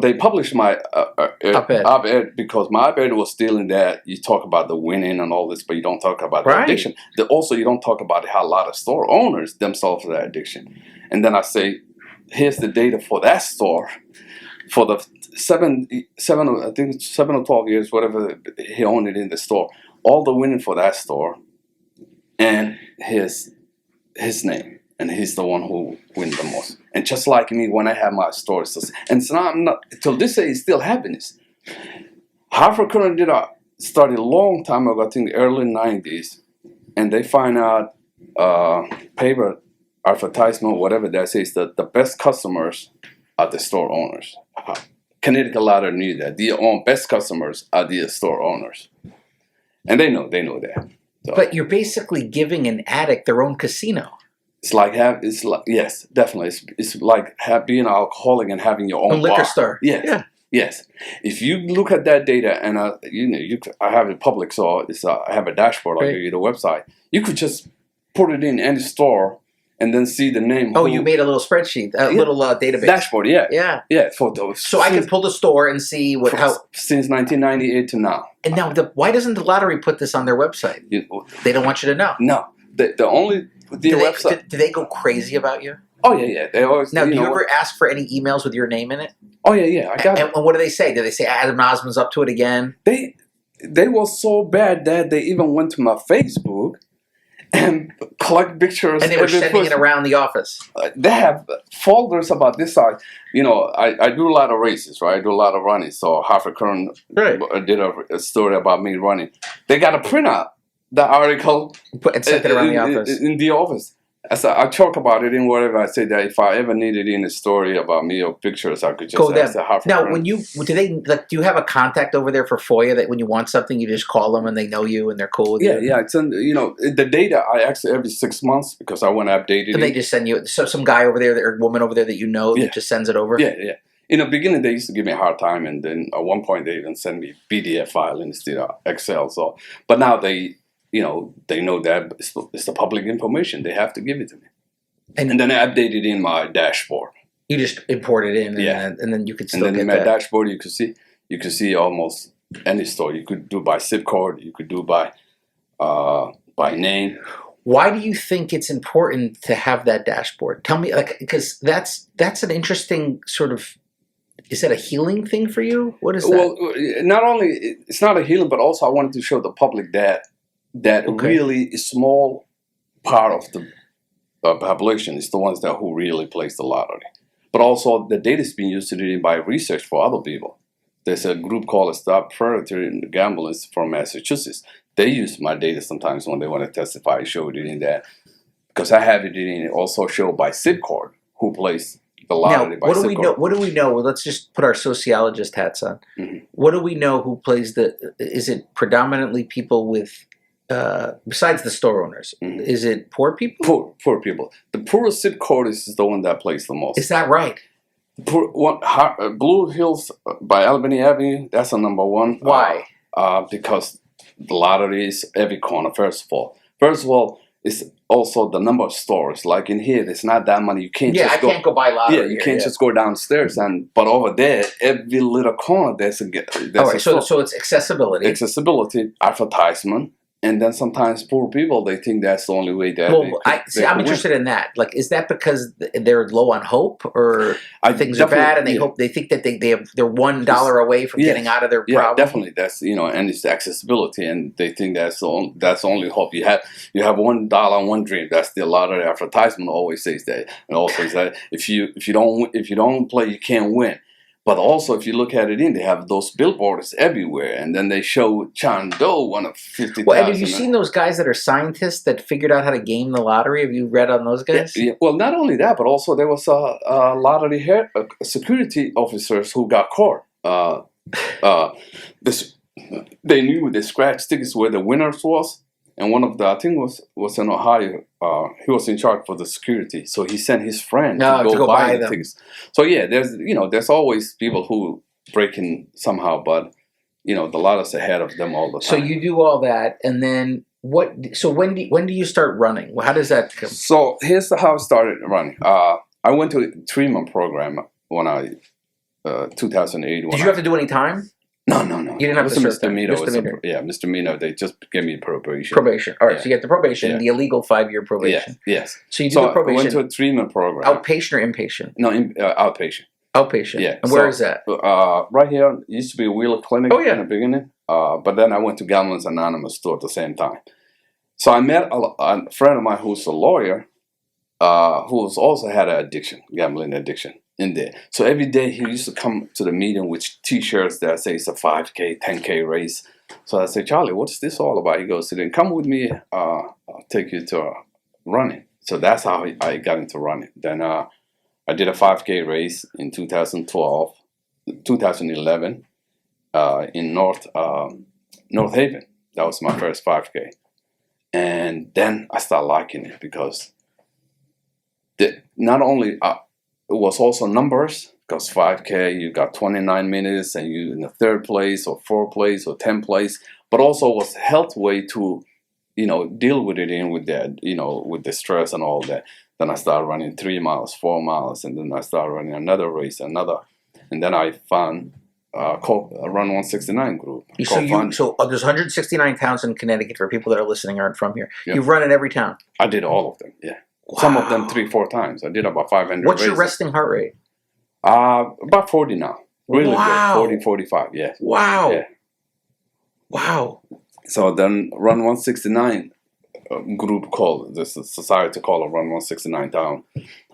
they published my op-ed because my op-ed was still in that you talk about the winning and all this, but you don't talk about the addiction. Also, you don't talk about how a lot of store owners themselves have addiction. And then I say, here's the data for that store. For the seven, I think 7 or 12 years, whatever he owned it in the store, all the winning for that store, and his name, and he's the one who wins the most. And just like me, when I have my stores, and so now I'm not till this day, it's still happiness. Hartford Courant started a long time ago, I think early 90s, and they find out paper advertisement, whatever that says that the best customers are the store owners. Connecticut Lottery knew that the best customers are the store owners, and they know that. So, but you're basically giving an addict their own casino. It's like yes, definitely. It's like being an alcoholic and having your own liquor bar. store. Yes. Yeah. Yes. If you look at that data, and I have it public, so I have a dashboard. I'll give you the website. You could just put it in any store and then see the name. Oh, you made a little spreadsheet, little database dashboard. Yeah. Yeah. For those. So I can pull the store and see how since 1998 to now. And now, why doesn't the lottery put this on their website? They don't want you to know. No, the only. Website. Do they go crazy about you? Oh yeah. They always. Now, do you ever ask for any emails with your name in it? Oh yeah. I got it. And what do they say? Do they say Adam Osmond's up to it again? They were so bad that they even went to my Facebook and collect pictures. And they were sending it around the office. They have folders about this size. I do a lot of races, right? I do a lot of running. So Hartford Current did a story about me running. They got to print out the article and sent it around the office. In the office. I talk about it in whatever I say that if I ever needed in a story about me or pictures, I could just ask the Hartford. Now, do you have a contact over there for FOIA that when you want something, you just call them and they know you and they're cool with you? Yeah. It's the data I actually every 6 months because I want to update it. And they just send you some guy over there or woman over there that that just sends it over. Yeah. In the beginning, they used to give me a hard time, and then at one point they even send me PDF file instead of Excel. So, but now they know that it's the public information. They have to give it to me. And then I update it in my dashboard. You just import it in, and then you could still get that. And then in my dashboard, you could see almost any store. You could do by zip code. You could do by name. Why do you think it's important to have that dashboard? Tell me, because that's an interesting sort of. Is that a healing thing for you? What is that? Well, not only it's not a healing, but also I wanted to show the public that really small part of the population is the ones who really plays the lottery. But also the data is being used to do by research for other people. There's a group called Stop Predatory Gambling from Massachusetts. They use my data sometimes when they want to testify. I showed it in that because I have it in also show by zip code who plays the lottery by zip code. What do we know? Well, let's just put our sociologist hats on. Mm-hmm. What do we know who plays is it predominantly people with besides the store owners, is it poor people? Poor people. The poorest zip code is the one that plays the most. Is that right? Blue Hills by Albany Avenue, that's the number one. Why? Because the lottery is every corner, first of all, it's also the number of stores. Like in here, there's not that many. You can't I can't go buy lottery. Yeah, you can't just go downstairs. But over there, every little corner, there's a all right, so it's accessibility. Accessibility, advertisement. And then sometimes poor people, they think that's the only way that I'm interested in that. Like, is that because they're low on hope or things are bad and they think that they're $1 away from getting out of their problem? Yeah, definitely. That's, and it's the accessibility and they think that's the only hope. You have $1, one dream. That's the lottery advertisement always says that. And also says that if you don't play, you can't win. But also, if you look at it they have those billboards everywhere, and then they show John Doe one of 50,000. Well, and have you seen those guys that are scientists that figured out how to game the lottery? Have you read on those guys? Yeah. Well, not only that, but also there was a lottery security officers who got caught. They knew the scratch tickets where the winners was. And one of the, I think was in Ohio, he was in charge for the security. So he sent his friend to go buy the tickets. So yeah, there's always people who break in somehow, but the lotto's ahead of them all the time. So you do all that, and then what? So when do you start running? How does that come? So here's how I started running. I went to a 3-month program when 2008. Did you have to do any time? No. You didn't have to serve misdemeanor. Misdemeanor. They just gave me probation. Probation. All right, so you get the probation, the illegal 5-year probation. Yes. So you do the probation. I went to a 3-month program. Outpatient or inpatient? No, outpatient. Outpatient. Yeah. And where is that? Right here. It used to be a Wheeler Clinic in the beginning. But then I went to Gambling Anonymous store at the same time. So I met a friend of mine who's a lawyer who's also had an gambling addiction. In there. So every day he used to come to the meeting with T-shirts that say it's a 5K, 10K race. So I say, Charlie, what's this all about? He goes, then come with me. I'll take you to running. So that's how I got into running. Then I did a 5K race in 2011 in North Haven. That was my first 5K. And then I started liking it because not only it was also numbers, because 5K you got 29 minutes and you in the 3rd place or 4th place or 10th place, but also was a health way to deal with it with that, with the stress and all that. Then I started running 3 miles, 4 miles, and then I started running another race, and then I found Run 169 group. So there's 169 towns in Connecticut. For people that are listening aren't from here. Yeah. You've run in every town. I did all of them. Yeah, wow. Some of them 3-4 times. I did about 500. What's your resting heart rate? About 40 now. Really wow. good. 40, 45. Yeah. Wow. Yeah. Wow. So then Run 169 group called the society called Run 169 town.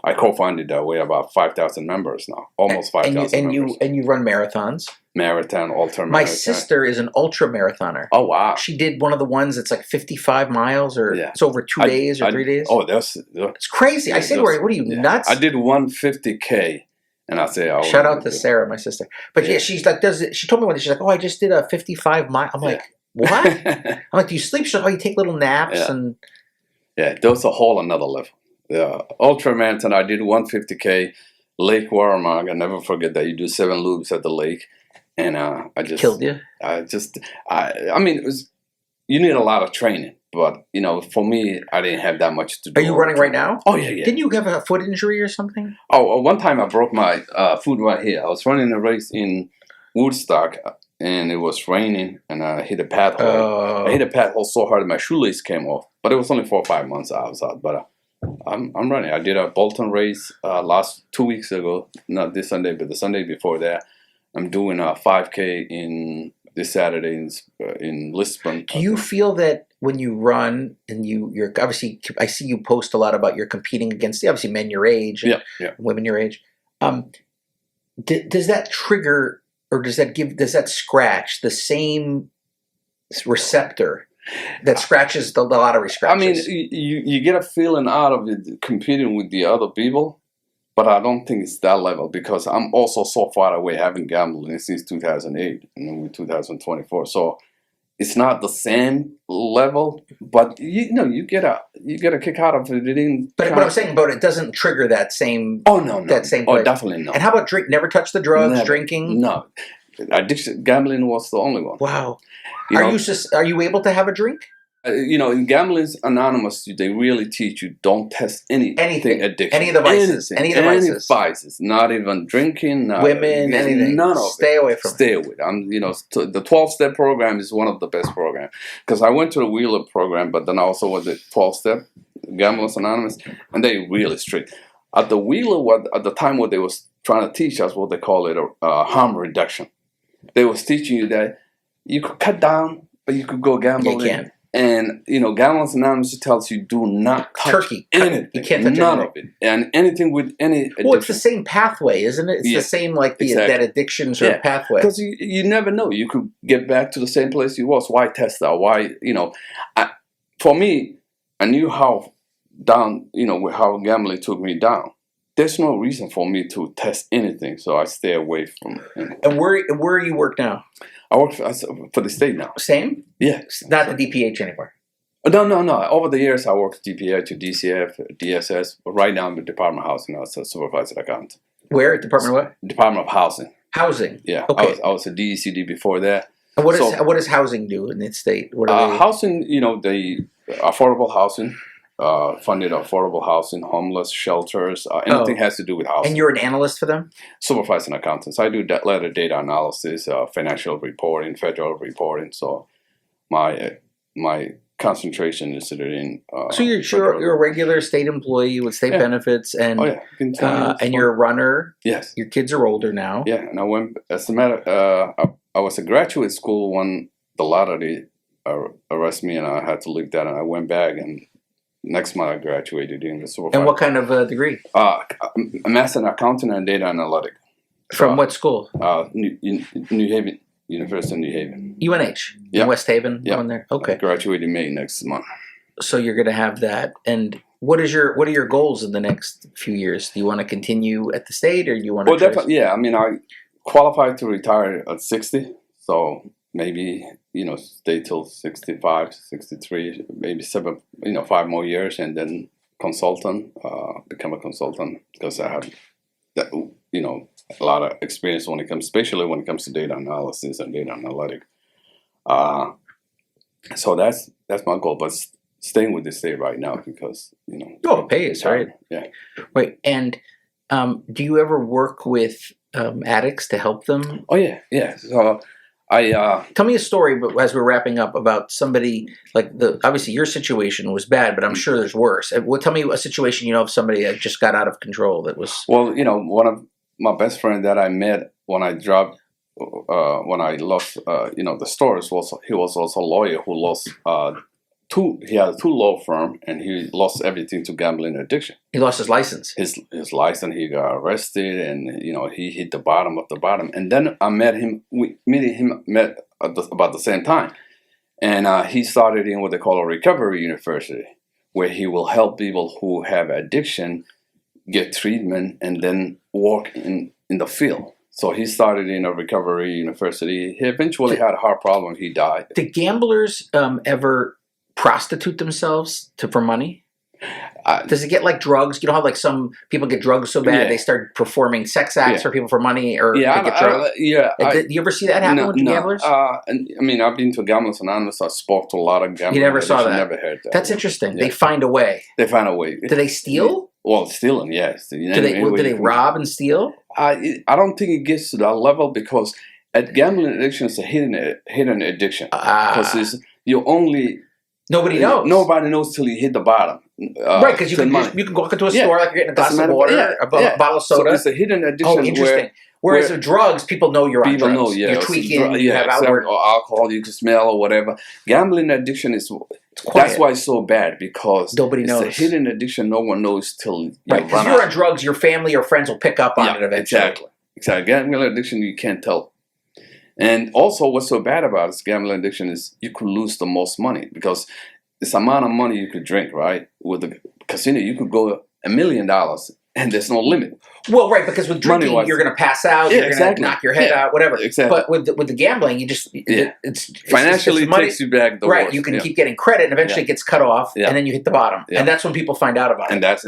I co-founded that. We have about 5,000 members now, almost 5,000 members. And you run marathons? Marathon, ultra marathon. My sister is an ultra marathoner. Oh, wow. She did one of the ones that's like 55 miles or it's over 2 days or 3 days. Oh, it's crazy. I said to her, what are you, nuts? I did 150K. And I say, oh, shout out to Sarah, my sister. But yeah, she's like, she told me one day, she's like, oh, I just did a 55 mile. I'm like, what? I'm like, do you sleep? She's like, oh, you take little naps and. Yeah, those a whole another level. Yeah, ultra marathon. I did 150K, Lake Warramog. I never forget that. You do 7 loops at the lake, and I just killed you. I mean, it was. You need a lot of training, but for me, I didn't have that much to do. Are you running right now? Oh yeah. Didn't you have a foot injury or something? Oh, one time I broke my foot right here. I was running a race in Woodstock, and it was raining, and I hit a path hole. I hit a path hole so hard that my shoelace came off. But it was only 4 or 5 months I was out. But I'm running. I did a Bolton race last 2 weeks ago. Not this Sunday, but the Sunday before that. I'm doing a 5K this Saturday in Lisbon. Do you feel that when you run and you're obviously, I see you post a lot about you're competing against obviously men your age and women your age. Does that trigger or does that scratch the same receptor that scratches the lottery scratches? I mean, you get a feeling out of it competing with the other people, but I don't think it's that level because I'm also so far away. I haven't gambled since 2008, and then we're 2024. So it's not the same level, but you get a kick out of it. But what I'm saying about it doesn't trigger that same. Oh no, that same. Oh, definitely no. And how about drink? Never touch the drugs. Never. Drinking. No, addiction. Gambling was the only one. Wow. Are you able to have a drink? In Gambling's Anonymous, they really teach you don't test anything addiction. Any of the vices. Any vices. Not even drinking. Women. Anything. None of Stay it. away from. Stay away. The 12-step program is one of the best programs because I went to the Wheeler program, but then I also was the 12-step Gamblers Anonymous, and they really strict. At the Wheeler, at the time, what they was trying to teach us, what they call it, harm reduction. They was teaching you that you could cut down, but you could go gamble. You can. And Gamblers Anonymous tells you do not touch anything. You can't touch none of it, and anything with any addiction. Well, it's the same pathway, isn't it? It's the same that addiction sort of pathway. Because you never know. You could get back to the same place you was. Why test that? Why for me, I knew how down how gambling took me down. There's no reason for me to test anything, so I stay away from it. And where you work now? I work for the state now. Same? Yeah. Not the DPH anymore? No. Over the years, I worked DPH to DCF, DSS. But right now, I'm in the Department of Housing. I was a supervisor accountant. Where? Department of what? Department of Housing. Housing? Yeah. Okay. I was a DECD before that. And what does housing do in the state? Housing, the affordable housing. Funded affordable housing, homeless shelters, anything has to do with housing. And you're an analyst for them? Supervising accountants. I do letter data analysis, financial reporting, federal reporting. So my concentration is in. So you're a regular state employee with state benefits, and and you're a runner. Yes. Your kids are older now. Yeah, and I went. As a matter, I was a graduate school when the lottery arrested me, and I had to leave that, and I went back and. Next month, I graduated in the supervisor. And what kind of degree? A master in accounting and data analytic. From what school? New Haven, University of New Haven. UNH? In West Haven? Yeah. On there? Okay. I graduate in May next month. So you're going to have that. And what are your goals in the next few years? Do you want to continue at the state, or do you want to? Well, definitely, yeah. I mean, I qualified to retire at 60, so maybe stay till 65, 63, maybe 5 more years, and then become a consultant, because I have that a lot of experience especially when it comes to data analysis and data analytic. So that's my goal, but staying with the state right now, because it pays, right? Yeah. Right. And do you ever work with addicts to help them? Oh yeah. So tell me a story, but as we're wrapping up, about somebody like obviously your situation was bad, but I'm sure there's worse. Tell me a situation of somebody that just got out of control that was. Well, one of my best friend that I met when I dropped. When I lost, the stores, he was also a lawyer who lost he had 2 law firm, and he lost everything to gambling addiction. He lost his license. His license, he got arrested, and he hit the bottom of the bottom. And then I met him. Met about the same time, and he started in what they call a recovery university, where he will help people who have addiction get treatment and then work in the field. So he started in a recovery university. He eventually had a heart problem. He died. Do gamblers ever prostitute themselves for money? Does it get like drugs? You know how like some people get drugs so bad they start performing sex acts for people for money, or get drugs? Do you ever see that happen with gamblers? I mean, I've been to Gamblers Anonymous. I spoke to a lot of gamblers. You never saw that? Never heard that. That's interesting. Yeah. They find a way. They find a way. Do they steal? Well, stealing, yes. Do they rob and steal? I don't think it gets to that level, because at gambling addiction, it's a hidden addiction. Because nobody knows. Nobody knows till you hit the bottom. Right, because you can walk into a store like you're getting a glass of water, a bottle of soda. So it's a hidden addiction. Oh, interesting. Whereas with drugs, people know you're on drugs. People know, you're tweaking, you have outward... Or alcohol, you can smell or whatever. Gambling addiction is... That's why it's so bad, because nobody knows. It's a hidden addiction. No one knows till right, because you're on drugs, your family or friends will pick up on it eventually. Exactly. Gambling addiction, you can't tell. And also, what's so bad about this gambling addiction is you could lose the most money, because this amount of money you could drink, right? With the casino, you could go $1 million, and there's no limit. Well, right, because with drinking, you're going to pass out, you're going to knock your head out, whatever. Exactly. But with the gambling, it's financially it takes you back the right. worst. You can keep getting credit, and eventually it gets cut off, and then you hit the bottom, and that's when people find out about it. And that's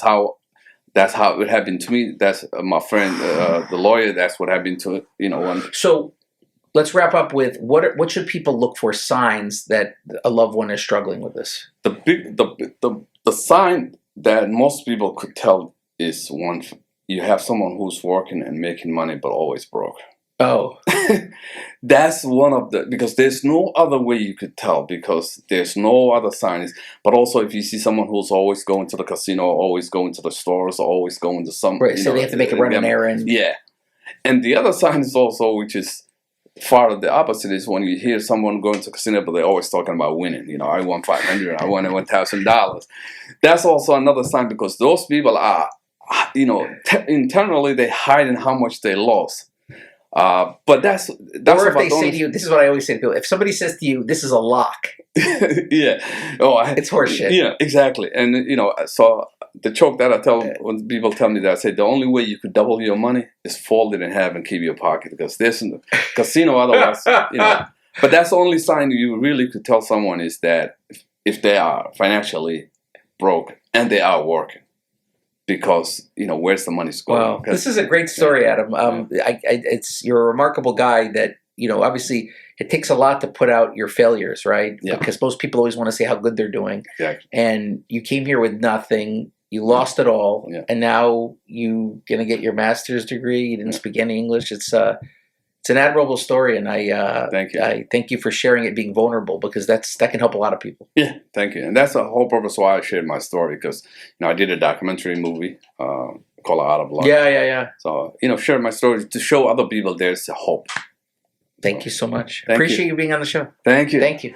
how it happened to me. That's my friend, the lawyer. That's what happened to one. So let's wrap up with what should people look for, signs that a loved one is struggling with this? The sign that most people could tell is one. You have someone who's working and making money but always broke. Oh. That's one of because there's no other way you could tell, because there's no other signs. But also, if you see someone who's always going to the casino, always going to the stores, always going to some... Right, so they have to make a run an errand. Yeah. And the other sign is also, which is far of the opposite, is when you hear someone going to a casino, but they're always talking about winning. I won $500, I won $1,000. That's also another sign, because those people are... internally they hide in how much they lost. But that's or if they say to you, this is what I always say to people: if somebody says to you, "This is a lock," it's horseshit. Yeah, exactly. And so the joke that I tell when people tell me that, I say the only way you could double your money is fold it in half and keep your pocket, because there's no casino otherwise. But that's the only sign you really could tell someone, is that if they are financially broke and they are working. Because where's the money going? Wow, this is a great story, Adam. You're a remarkable guy. That obviously it takes a lot to put out your failures, right? Yeah. Because most people always want to say how good they're doing. Exactly. And you came here with nothing. You lost it all, and now you're gonna get your master's degree. You didn't speak any English. It's an admirable story, and thank you. I thank you for sharing it, being vulnerable, because that can help a lot of people. Yeah, thank you. And that's the whole purpose why I shared my story, because I did a documentary movie called Out of Luck. Yeah. So share my story to show other people there's hope. Thank you so much. Appreciate you being on the show. Thank you. Thank you.